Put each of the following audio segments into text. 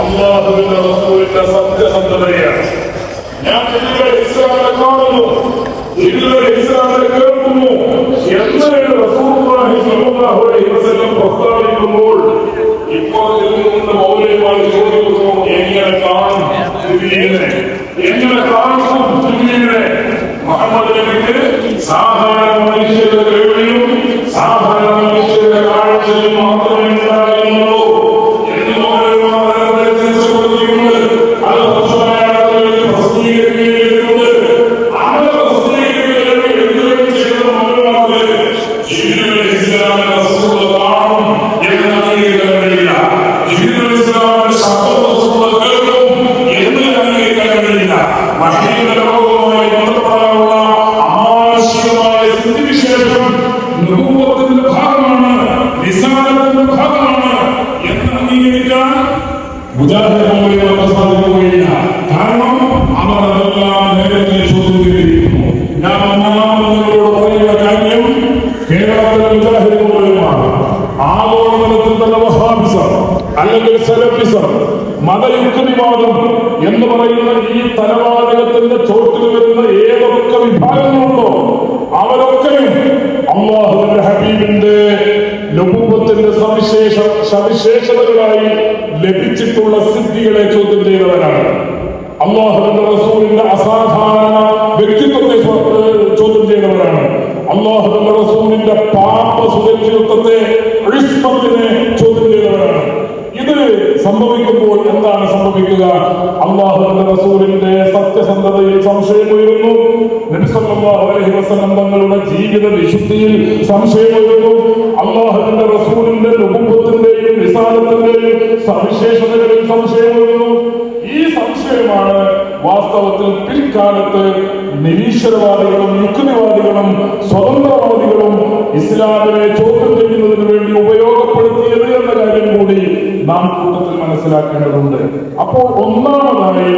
അല്ലാഹുവിന്റെ റസൂലിന്റെ സത്യസന്ധതയാണ്. ഞാൻ ഇതിലൂടെ ഇസ്ലാമിനെ കാണുന്നു, ഇതിലൂടെ ഇസ്ലാമിനെ കേൾക്കുന്നു എന്ന് റസൂലുള്ളാഹി സ്വല്ലല്ലാഹു അലൈഹി വസല്ലം പ്രസ്താവിക്കുമ്പോൾ ഇപ്പോൾ ഇതിൽ മൗലവിമാർ ചോദിക്കുന്നു, എങ്ങനെ കാണും നബിയെ? എങ്ങനെ കാണും നബിയെ? മുഹമ്മദ് നബിക്ക് സാധാരണ മനുഷ്യരുടെ കേൾവിയും സാധാരണ മനുഷ്യരുടെ കാഴ്ചയും മാത്രമേ ഉണ്ടായിരുന്നുള്ളൂ എന്ന് മൗലവിമാർ മുജാഹിദുകൾക്ക് സാധിക്കുകയില്ല. കാരണം അവർ അതെല്ലാം നേരത്തെ ചോദ്യം ചെയ്തിരിക്കുന്നു. ഞാൻ ഒന്നാമതോട് പറയുന്ന കാര്യം, കേരളത്തിലെ മുജാഹിദുകളുമാണ് ആഗോളതലത്തിൽ തന്നെ വഹാബിസം അല്ലെങ്കിൽ സലഫിസം, മതയുക്തിവാദം എന്ന് പറയുന്ന ഈ തലവാചകത്തിന്റെ ചോട്ടിൽ വരുന്ന ഏതൊക്കെ വിഭാഗങ്ങളുണ്ടോ അവരൊക്കെയും അല്ലാഹുവിന്റെ ഹബീബിന്റെ നബുവത്തിന്റെ സവിശേഷതകളായി ലഭിച്ചിട്ടുള്ള സിദ്ധികളെ ചോദ്യം ചെയ്തവരാണ്. അല്ലാഹുവിന്റെ റസൂലിന്റെ അസാധാരണ വ്യക്തിത്വത്തെ ചോദ്യം ചെയ്തവരാണ്. അല്ലാഹുവിന്റെ റസൂലിന്റെ പാപ സുരക്ഷിതത്വത്തെ ചോദ്യം ചെയ്തവരാണ്. ഇത് സംഭവിക്കുമ്പോൾ എന്താണ് സംഭവിക്കുക? അല്ലാഹുവിന്റെ റസൂലിന്റെ സത്യസന്ധതയിൽ സംശയമുയരുന്നു. നബി സല്ലല്ലാഹു അലൈഹി വസല്ലം തങ്ങളുടെ ജീവിത വിശുദ്ധിയിൽ സംശയമുയരുന്നു. അല്ലാഹുവിന്റെ റസൂലിന്റെ നബുവത്തിന്റെയും റിസാലത്തിന്റെയും സവിശേഷതകളിൽ സംശയമുയരുന്നു. ഈ സംശയമാണ് വാസ്തവത്തിൽ പിൽക്കാലത്ത് നിരീശ്വരവാദികളും യുക്തിവാദികളും സ്വതന്ത്രവാദികളും ഇസ്ലാമിനെ ചോദ്യം ചെയ്യുന്നതിന് വേണ്ടി ഉപയോഗപ്പെടുത്തിയത് എന്ന കാര്യം കൂടി നാം കൂട്ടത്തിൽ മനസ്സിലാക്കേണ്ടതുണ്ട്. അപ്പോൾ ഒന്നാമതായി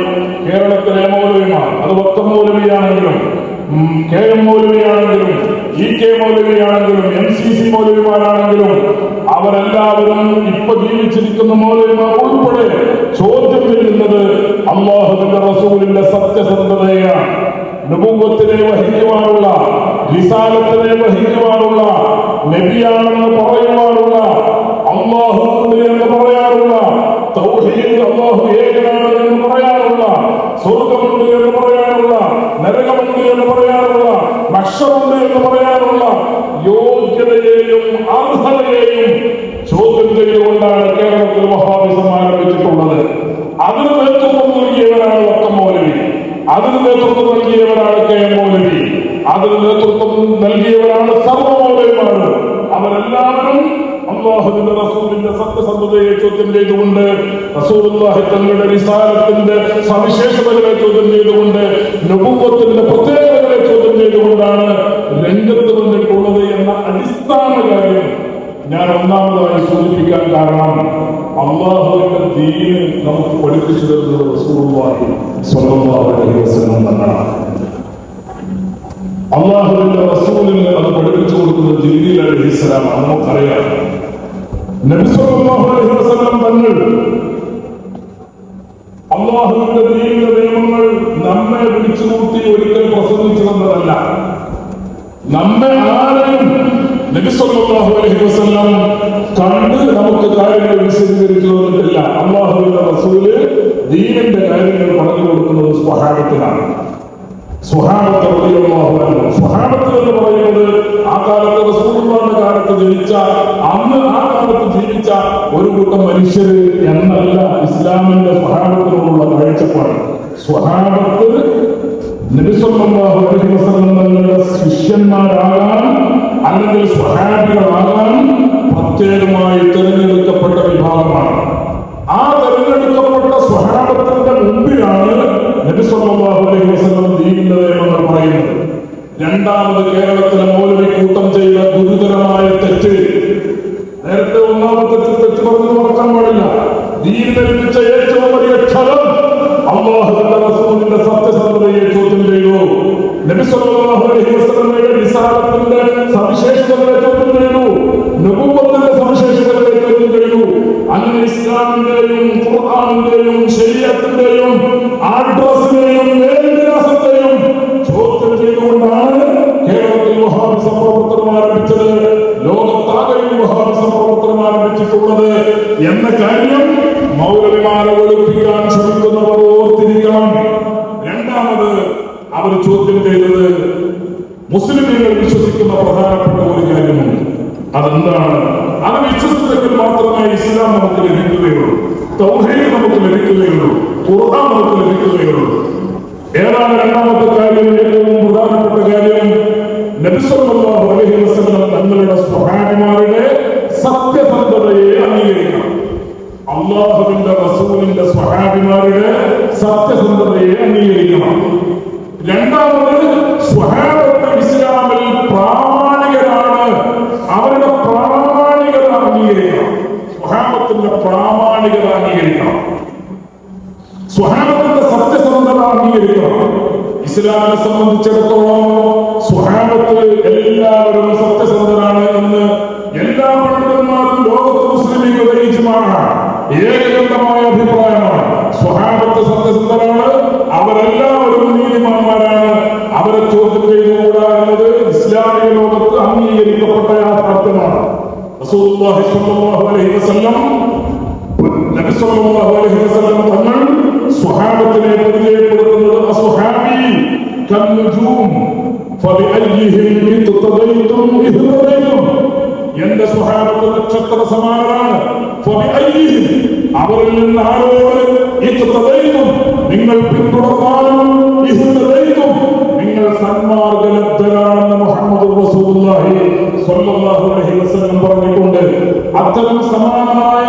കേരളത്തിലെ മൗലവിമാർ, അത് വക്കം മൗലവിയാണെങ്കിലും KM മൗലവിയാണെങ്കിലും EK മൗലവിയാണെങ്കിലും MCC മൗലവിമാരാണെങ്കിലും അവരെല്ലാവരും ഇപ്പൊ ജീവിച്ചിരിക്കുന്ന മൗലവിമാർ ഉൾപ്പെടെ ചോദ്യം ചെയ്യുന്നത് അല്ലാഹുവിന്റെ റസൂലിന്റെ സത്യസന്ധതയാണ്. നബുവത്തിനെ വഹിക്കുവാനുള്ള, റിസാലത്തിനെ വഹിക്കുവാനുള്ള, നബിയാണെന്ന് പറയുവാനുള്ള, അല്ലാഹുണ്ട് എന്ന് പറയാനുള്ള, തൗഹീദ് അല്ലാഹു ഏകനാണ് എന്ന് പറയാനുള്ള, സ്വർഗമുണ്ട് എന്ന് പറയാനുള്ള, നരകമുണ്ട് എന്ന് പറയാനുള്ള, മഹ്ശറുണ്ട് എന്ന് പറയാനുള്ള യോഗ്യതയെയും അർഹതയെയും ചോദ്യം ചെയ്തുകൊണ്ടാണ് കേരളത്തിൽ വഹാബിസം ആരംഭിച്ചിട്ടുള്ളത്. അതിന് നേതൃത്വം നൽകിയവരാണ് വക്കം മൗലവി, അതിന് നേതൃത്വം നൽകിയവരാണ് KM മൗലവി, അതിന് നേതൃത്വം നൽകിയവരാണ് സർവ്വ മൗലവിമാരും. അവരെല്ലാവരും അല്ലാഹുവിന്റെ റസൂലിന്റെ സത്യസന്ധതയെ ചോദ്യം ചെയ്തുകൊണ്ട്, റസൂലുള്ളാഹി തങ്ങളുടെ റിസാലത്തിന്റെ സവിശേഷതകളെ ചോദ്യം ചെയ്തുകൊണ്ട്, നബുവത്തിന്റെ പ്രത്യേകതകളെ ചോദ്യം ചെയ്തുകൊണ്ടാണ് രംഗത്ത് വന്നിട്ടുള്ളത് എന്ന അടിസ്ഥാന കാര്യം ഞാൻ ഒന്നാമതായി സൂചിപ്പിക്കാൻ കാരണം, അല്ലാഹുവിന്റെ ദീന് നമുക്ക് പഠിപ്പിച്ചു തരുന്നത് റസൂലുള്ളാഹി സ്വല്ലല്ലാഹു അലൈഹി വസല്ലം തങ്ങളാണ്. അല്ലാഹുവിന്റെ റസൂലിന് അത് പഠിപ്പിച്ചു കൊടുക്കുന്നത് ജിബ്രീൽ അലൈഹിസ്സലാമാണ്. നമുക്കറിയാം, നബി സല്ലല്ലാഹു അലൈഹി വസല്ലം തങ്ങൾ അല്ലാഹുവിന്റെ ദീനിന്റെ നിയമങ്ങൾ നമ്മെ വിളിച്ചു കൂട്ടി ഒരിക്കൽ പ്രസംഗിച്ചു തന്നതല്ല. നമ്മെ ആരെയും നബി സല്ലല്ലാഹു അലൈഹി വസല്ലം കണ്ട് നമുക്ക് കാര്യങ്ങൾ വിശദീകരിച്ചു തന്നിട്ടില്ല. അല്ലാഹുവിന്റെ റസൂല് ദീനിന്റെ കാര്യങ്ങൾ പറഞ്ഞു കൊടുക്കുന്നത് സ്വഹാബത്തിനാണ്. സ്വഹാബത്ത് റളിയല്ലാഹു അൻഹു, സ്വഹാബത്ത് എന്ന് പറയുന്നത് ആ കാലത്ത് റസൂലുള്ളാഹിന്റെ കാലത്ത് ജനിച്ച, അന്ന് ആ കാലത്ത് ജീവിച്ച ഒരു കൂട്ടം മനുഷ്യര് എന്നല്ല ഇസ്ലാമിന്റെ സ്വഹാബത്തിനോടുള്ള കാഴ്ചപ്പാട്. സ്വഹാബത്ത് നബി സല്ലല്ലാഹു അലൈഹി വസല്ലം തങ്ങളുടെ ശിഷ്യന്മാരാകാൻ അല്ലെങ്കിൽ സ്വഹാബികളാകാൻ പ്രത്യേകമായി തിരഞ്ഞെടുക്കപ്പെട്ട വിഭാഗമാണ്. ആ തിരഞ്ഞെടുക്കപ്പെട്ട സ്വഹാബത്തിന്റെ മുമ്പിലാണ് നബി സല്ലല്ലാഹു അലൈഹി വസല്ലം ദീനിന്റെ നിയമങ്ങൾ പറയുന്നത്. രണ്ടാമത് കേരളത്തിലെ മൗലവി കൂട്ടം ചെയ്ത ഗുരുതരമായ തെറ്റ്, നേരത്തെ ഒന്നാമത്തെ തെറ്റ് പറഞ്ഞു മറക്കാൻ പാടില്ല. ദീനിനെ ലഭിച്ച ഏറ്റവും വലിയ ക്ഷണം അല്ലാഹുവിന്റെ റസൂലിന്റെ സത്യസന്ധതയെ ചോദ്യം ചെയ്തു. നബി സല്ലല്ലാഹു അലൈഹി വസല്ലമയുടെ റിസാലത്തിന്റെ സവിശേഷതകളെ ചോദ്യം ചെയ്തു. നബുവത്തിന്റെ സവിശേഷതകളെ ചോദ്യം ചെയ്തു. അങ്ങനെ ഇസ്ലാമിന്റെയും ഖുർആനിന്റെയും ശരീഅത്തിന്റെയും അഡ്രസ്സിനെയും മേൽവിലാസത്തെയും ചോദ്യം ചെയ്തുകൊണ്ടാണ് കേരളത്തിൽ വഹാബിസം പ്രവർത്തനം ആരംഭിച്ചത്, ലോകത്താകെയും വഹാബിസം പ്രവർത്തനം ആരംഭിച്ചിട്ടുള്ളത് എന്ന കാര്യം മൗലവിമാരെ വെളുപ്പിക്കാൻ ശ്രമിക്കുന്നവർ ഓർത്തിരിക്കണം. രണ്ടാമത് അവർ ചോദ്യം ചെയ്തത് മുസ്ലിമുകൾ വിശ്വസിക്കുന്ന പ്രധാനപ്പെട്ട ഒരു കാര്യമുണ്ട്. അതെന്താണ്? അത് വിശ്വസിച്ചെങ്കിൽ മാത്രമേ ഇസ്ലാം നമുക്ക് ലഭിക്കുകയുള്ളൂ, തൗഹീദ് നമുക്ക് ലഭിക്കുകയുള്ളൂ, ഖുർആൻ നമുക്ക് ലഭിക്കുകയുള്ളൂ. ഏതാണ് രണ്ടാമത്തെ കാര്യം? ഏറ്റവും പ്രധാനപ്പെട്ട കാര്യം നബി സല്ലല്ലാഹു അലൈഹി വസല്ലം തങ്ങളുടെ സ്വഹാബിമാരുടെ സത്യസന്ധതയെ അംഗീകരിക്കണം. അല്ലാഹുവിന്റെ റസൂലിന്റെ സ്വഹാബിമാരുടെ സത്യസന്ധതയെ അംഗീകരിക്കണം. രണ്ടാമത് സ്വഹാബത്ത് ഇസ്ലാമിൽ പ്രാമാണികരാണ്, അവരുടെ പ്രാമാണികത അംഗീകരിക്കണം. സ്വഹാബത്തിന്റെ പ്രാമാണികത അംഗീകരിക്കണം, സ്വഹാബത്തിന്റെ സത്യസന്ധത അംഗീകരിക്കണം. ഇസ്ലാമിനെ സംബന്ധിച്ചിടത്തോളം സ്വഹാബത്ത് എല്ലാവരും സത്യസന്ധരാണ് എന്ന് എല്ലാ പണ്ഡിതന്മാരും ലോകത്ത് മുസ്ലിമീങ്ങളുടെ ഇജ്മാഅാണ്, ഏകകണ്ഠമായ അഭിപ്രായമാണ്. സ്വഹാബത്ത് സത്യസന്ധരാണ്, അവരെല്ലാവരും നീതിമാന്മാരാണ്, അവരെ ചോദ്യം ചെയ്തുകൂടാ എന്നത് ഇസ്ലാമിക ലോകത്ത് അംഗീകരിക്കപ്പെട്ട യാഥാർത്ഥ്യമാണ്. റസൂലുള്ളാഹി സ്വല്ലല്ലാഹു അലൈഹി വസല്ലം നബി സ്വല്ലല്ലാഹു അലൈഹി വസല്ലം തങ്ങൾ സ്വഹാബത്തിനെ പരിചയപ്പെടുത്തുന്നത് അസ്ഹാബി കന്നുജൂം ഫബിഅയ്യിഹിം ഇഖ്തദൈതും ഇഹ്തദൈതും, എന്റെ സ്വഹാബത്ത് നക്ഷത്ര സമാനരാണ്. ഫബിഅയ്യിഹിം, അവരിൽ നിന്ന് ആരോട് ഇഖ്തദൈതും, നിങ്ങൾ പിന്തുടർന്നാലും, ഇഹ്തദൈതും, നിങ്ങൾ സന്മാർഗ്ഗലബ്ധരാണെന്ന് മുഹമ്മദ് റസൂലുള്ളാഹി സ്വല്ലല്ലാഹു അലൈഹി വസല്ലം പറഞ്ഞിട്ടുണ്ട്. അത്തരം സമാനമായ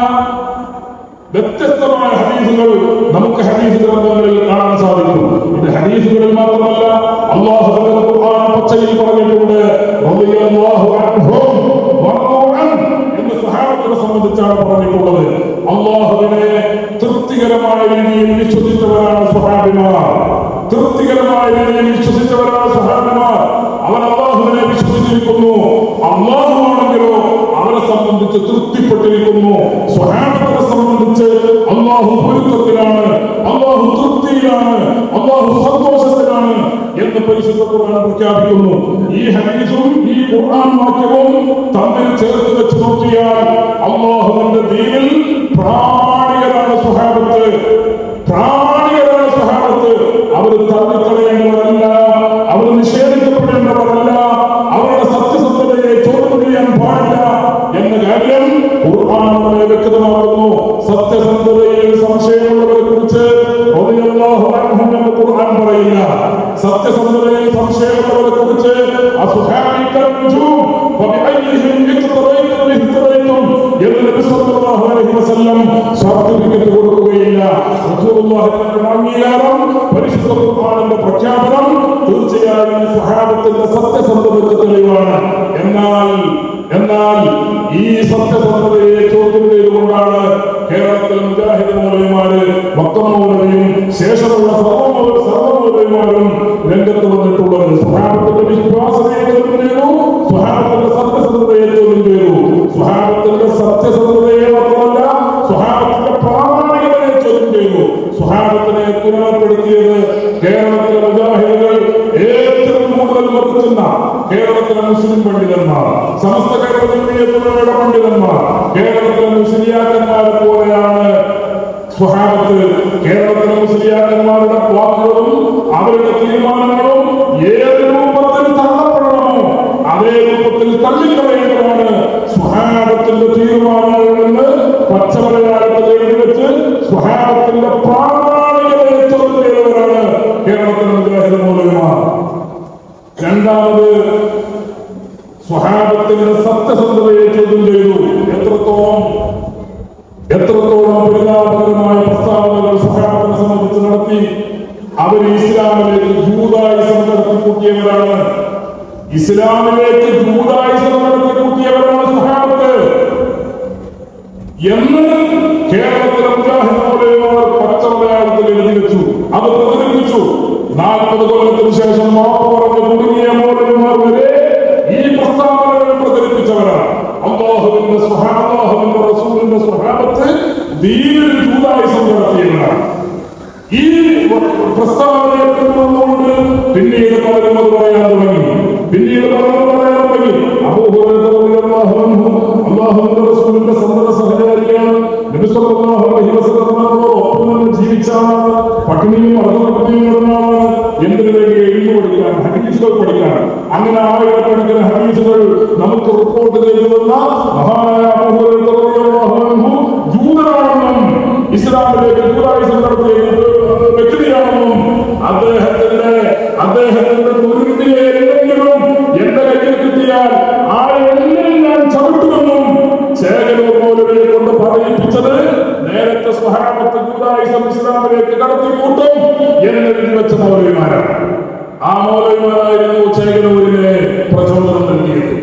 വ്യത്യസ്തമായ ഹദീസുകൾ നമുക്ക് ഹദീസ് ഗ്രന്ഥങ്ങളിൽ കാണാൻ സാധിക്കും. ഇത് ഹദീസുകളിൽ മാത്രമല്ല, അല്ലാഹുവിന്റെ ഖുർആൻ പച്ചയിൽ പറഞ്ഞിട്ടുണ്ട്. റളിയല്ലാഹു അൻഹും വറദു അൻ എന്ന് സ്വഹാബത്തിനെ സംബന്ധിച്ചാണ് പറഞ്ഞിട്ടുള്ളത്. അല്ലാഹുവിനെ തൃപ്തികരമായ രീതിയിൽ വിശ്വസിച്ചവരാണ് സ്വഹാബിമാർ, തൃപ്തികരമായ രീതിയിൽ വിശ്വസിച്ചവരാണ് സ്വഹാബിമാർ. അവർ അല്ലാഹുവിനെ വിശ്വസിച്ചിരിക്കുന്നു, അല്ലാഹുവാണെങ്കിലോ അവരെ സംബന്ധിച്ച് തൃപ്തിപ്പെട്ടിരിക്കുന്നു. സ്വഹാബത്തിനെ സംബന്ധിച്ച് അല്ലാഹു പൊരുത്തത്തിലാണ്, അല്ലാഹു തൃപ്തിയിലാണ്, അല്ലാഹു സന്തോഷത്തിലാണ് എന്ന് പരിശുദ്ധ ഖുർആൻ പ്രഖ്യാപിക്കുന്നു. ഈ ഹദീസും ഈ ഖുർആൻ വാക്യവും തമ്മിൽ ചേർത്ത് വെച്ച് നോക്കിയാൽ അല്ലാഹുവിന്റെ ദീനിൽ പ്രാമാണികരാണ് സ്വഹാബത്ത്, പ്രാമാണികരാണ് സ്വഹാബത്ത്. അവർ തള്ളിക്കളയേണ്ടവരല്ല, അവർ നിഷേധിക്കപ്പെടേണ്ടവരല്ല, അവരുടെ സത്യസന്ധതയെ ചോദ്യം ചെയ്യാൻ പാടില്ല എന്ന കാര്യം ഖുർആൻ നമ്മെ വ്യക്തമാക്കുന്നു. സത്യസന്ധതയിൽ സംശയമുള്ളവരെ കുറിച്ച് റളിയല്ലാഹു അൻഹും എന്ന് ഖുർആൻ പറയില്ല. സത്യസന്ധതയിൽ സംശയമുള്ളവരെ കുറിച്ച് അസ്ഹാബിക്കൽ നുജൂം ഫബിഅയ്യിഹിം ഇഖ്തദൈതും ഇഹ്തദൈതും എന്ന് നബി സല്ലല്ലാഹു അലൈഹി വസല്ലം സർട്ടിഫിക്കറ്റ് കൊടുക്കുകയില്ല. റസൂലുള്ളാഹിയുടെ അംഗീകാരം, പരിശുദ്ധ ഖുർആനിന്റെ പ്രഖ്യാപനം തീർച്ചയായും സ്വഹാബത്തിന്റെ സത്യസന്ധതയ്ക്ക് തെളിവാണ്. എന്നാൽ ഈ സത്യസന്ധതയെ ചോദ്യം ചെയ്തുകൊണ്ടാണ് കേരളത്തിൽ മുജാഹിദ് മൗലവിമാര്, മക്കം മൗലവിയും ശേഷമുള്ള സർവ്വമൗലവിമാരും രംഗത്ത് വന്നിട്ടുള്ളത്. സ്വഹാബത്തിന്റെ വിശ്വാസത്തെ ചോദ്യം ചെയ്തു, സ്വഹാബത്തിന്റെ സത്യസന്ധതയെ ചോദ്യം ചെയ്തു. സ്വഹാബത്തിന്റെ സത്യസന്ധതയെ മാത്രമല്ല, സ്വഹാബത്തിന്റെ പ്രാമാണികതയെ ചോദ്യം ചെയ്തു. സ്വഹാബത്തിനെ തുലനപ്പെടുത്തിയത് കേരളത്തിലെ മുജാഹിദുകൾ ഏറ്റവും കൂടുതൽ വർദ്ധിക്കുന്ന കേരളത്തിലെ മുസ്ലിം പണ്ഡിതന്മാർ, സമസ്ത കേരളത്തിലെ പണ്ഡിതന്മാർ, കേരളത്തിലെ മുസ്ലിയാക്കന്മാരെ പോലെയാണ് സ്വഹാബത്ത്. കേരളത്തിലെ മുസ്ലിയാക്കന്മാരുടെ വാക്കുകളും അവരുടെ തീരുമാനങ്ങളും ഏത് രൂപത്തിൽ തള്ളപ്പെടണമോ അതേ രൂപത്തിൽ തള്ളിക്കളയേണ്ടതാണ് സ്വഹാബത്തിന്റെ തീരുമാനങ്ങൾ എന്ന് പച്ചമലയാളത്തിൽ എഴുതി വെച്ച് സ്വഹാബത്തിന്റെ പ്രാമാണികതയെ ചോദ്യം ചെയ്തവരാണ് കേരളത്തിലെ മുജാഹിദ് മൗലവിമാർ. രണ്ടാമത് സ്വഹാബത്തിന്റെ സത്യസന്ധതയെ ചോദ്യം ചെയ്തു. എത്രത്തോളം പരിതാപകരമായ പ്രസ്താവനകൾ സ്വഹാബത്തിനെ സംബന്ധിച്ച് നടത്തി. അവർ ഇസ്ലാമിലേക്ക് ജൂദായിസം നടത്തിക്കൂട്ടിയവരാണ്, ഇസ്ലാമിലേക്ക് ജൂദായിസം നടത്തിക്കൂട്ടിയവരാണ് സ്വഹാബത്ത് എന്ന് കേരളത്തിലെ മുജാഹിദ് മൗലവിമാർ പച്ചമലയാളത്തിൽ എഴുതി വെച്ചു. അത് പ്രചരിപ്പിച്ചു. 40 കൊല്ലത്തിന് ശേഷം മാപ്പ് പറഞ്ഞ് കുടുങ്ങിയ മൗലവിമാർ വരെ ഈ പ്രസ്താവനകൾ പ്രചരിപ്പിച്ചവരാണ്. അല്ലാഹുവിന്റെ റസൂലിന്റെ സ്വഹാബത്ത് ദീനിൽ ജൂദായിസം പ്രസ്താവനയുണ്ട്. പിന്നീട് പലരും അത് പറയാൻ തുടങ്ങി. അബൂ ഹുറൈറ റളിയല്ലാഹു അൻഹു അല്ലാഹുവിന്റെ റസൂലിന്റെ സന്തത സഹചാരിയാണ്. നബി സല്ലല്ലാഹു അലൈഹി വസല്ലമയോട് ഒപ്പം ജീവിച്ചാണ്. പട്ടിണിയും അർദ്ധപട്ടിണിയുമാണ്. എന്തിനു വേണ്ടി? എഴുതി പഠിക്കാൻ, ഹദീസുകൾ പഠിക്കാൻ. അങ്ങനെ ആയിരക്കണക്കിന് ഹദീസുകൾ നമുക്ക് റിപ്പോർട്ട് ചെയ്തുവന്ന മഹാനായ അബൂ ഹുറൈറ റളിയല്ലാഹു അൻഹു ജൂതനാണെന്നും ഇസ്ലാമിലേക്ക് ജൂതായുസം നടത്തിയ വ്യക്തിയാണെന്നും അദ്ദേഹത്തിന്റെ കുരുതിയെ എന്തെങ്കിലും എന്റെ കയ്യിൽ കിട്ടിയാൽ ആ എണ്ണിൽ ഞാൻ ചവിട്ടുമെന്നും ചേകനൂർ മൗലവിയെ കൊണ്ട് പറയിപ്പിച്ചത് നേരത്തെ സ്വഹാബത്ത് ജൂതായുസം ഇസ്ലാമിലേക്ക് കടത്തിക്കൂട്ടും എന്ന് എഴുതി വെച്ച മൗലവിമാരാണ്. ആ മൗലവിമാരായിരുന്നു ചേകനൂരിനെ പ്രചോദനം നൽകിയത്.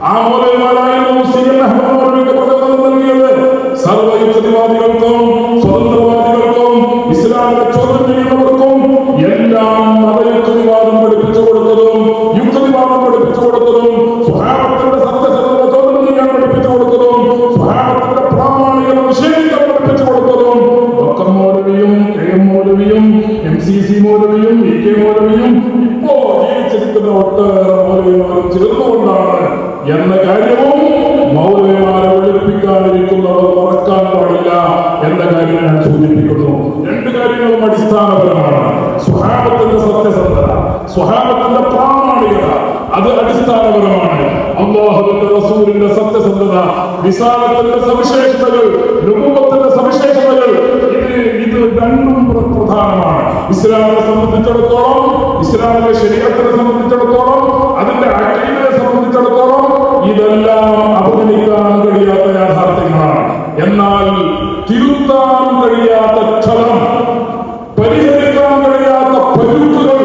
ആ മൗലവിമാരായിരുന്നു സി.എൻ. അഹ്മദ് മൗലവിക്ക് പ്രചോദനം നൽകിയത്. സർവയുക്തിവാദികൾക്കും സ്വതന്ത്രവാദികൾക്കും ഇസ്ലാമിനെ ചോദ്യം ചെയ്യുന്നവർക്കും എല്ലാം മതയുക്തിവാദം പഠിപ്പിച്ചു കൊടുത്തതും യുക്തിവാദം പഠിപ്പിച്ചു കൊടുത്തതും സ്വഹാബത്തിന്റെ സത്യസന്ധത ചോദ്യം ചെയ്യാൻ പഠിപ്പിച്ചു കൊടുത്തതും സ്വഹാബത്തിന്റെ പ്രാമാണികത നിഷേധിക്കാൻ പഠിപ്പിച്ചു കൊടുത്തതും ഡോക്ടർ മൗലവിയും കെ.എം. മൗലവിയും MCC മൗലവിയും E.K. മൗലവിയും ഇപ്പോ ജീവിച്ചിരിക്കുന്ന ഒട്ടേറെ മൗലവിമാരും ചേർന്നുകൊണ്ടാണ് എന്ന കാര്യവും മൗലവിമാരെ വെളുപ്പിക്കാതിരിക്കുന്നവർ മറക്കാൻ പാടില്ല എന്ന കാര്യം ഞാൻ സൂചിപ്പിക്കുന്നു. രണ്ട് കാര്യങ്ങളും അടിസ്ഥാനപരമാണ്. സ്വഹാബത്തിന്റെ സത്യസന്ധത, സ്വഹാബത്തിന്റെ പ്രാമാണികത, അത് അടിസ്ഥാനപരമാണ്. അല്ലാഹുവിന്റെ റസൂലിന്റെ സത്യസന്ധത, റിസാലത്തിന്റെ സവിശേഷതകൾ, നുബുവത്തിന്റെ സവിശേഷതകൾ, ഇത് രണ്ടും പ്രധാനമാണ്. ഇസ്ലാമിനെ സംബന്ധിച്ചിടത്തോളം, ഇസ്ലാമിലെ ശരീഅത്തിനെ സംബന്ധിച്ചിടത്തോളം, അതിന്റെ അഖീദയെ സംബന്ധിച്ചിടത്തോളം ഇതെല്ലാം അവഗണിക്കാൻ കഴിയാത്ത യാഥാർത്ഥ്യങ്ങളാണ്. എന്നാൽ തിരുത്താൻ കഴിയാത്ത ക്ഷണം, പരിഹരിക്കാൻ കഴിയാത്ത പരുക്കുകൾ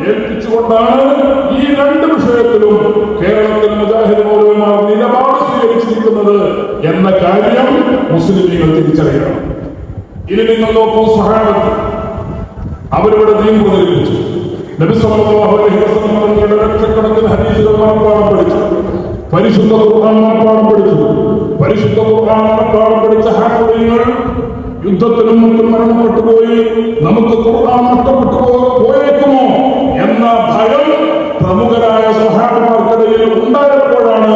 ഏൽപ്പിച്ചുകൊണ്ടാണ് ഈ രണ്ട് വിഷയത്തിലും കേരളത്തിൽ മുജാഹിദ് മൗലവിമാർ നിലപാട് സ്വീകരിച്ചിരിക്കുന്നത് എന്ന കാര്യം മുസ്ലിമീങ്ങൾ തിരിച്ചറിയണം. ഇനി നിങ്ങൾ നോക്കൂ, സ്വഹാബത്ത് അവരിവിടെ ദീൻ പ്രചരിപ്പിച്ചു. നബി സല്ലല്ലാഹു അലൈഹി വസല്ലം തങ്ങളുടെ ലക്ഷക്കണക്കിന് ഹദീസുകൾ മനപ്പാഠം പഠിച്ചു. പരിശുദ്ധ ഖുർആൻ മനപ്പാഠം പഠിച്ചു. പരിശുദ്ധ ഖുർആൻ മനപ്പാഠം പഠിച്ച ഹാഫിളുകൾ യുദ്ധത്തിലും മറ്റും മരണപ്പെട്ടു പോയി. നമുക്ക് ഖുർആൻ നഷ്ടപ്പെട്ടു പോയേക്കുമോ എന്ന ഭയം പ്രമുഖരായ സ്വഹാബിമാർക്കിടയിൽ ഉണ്ടായപ്പോഴാണ്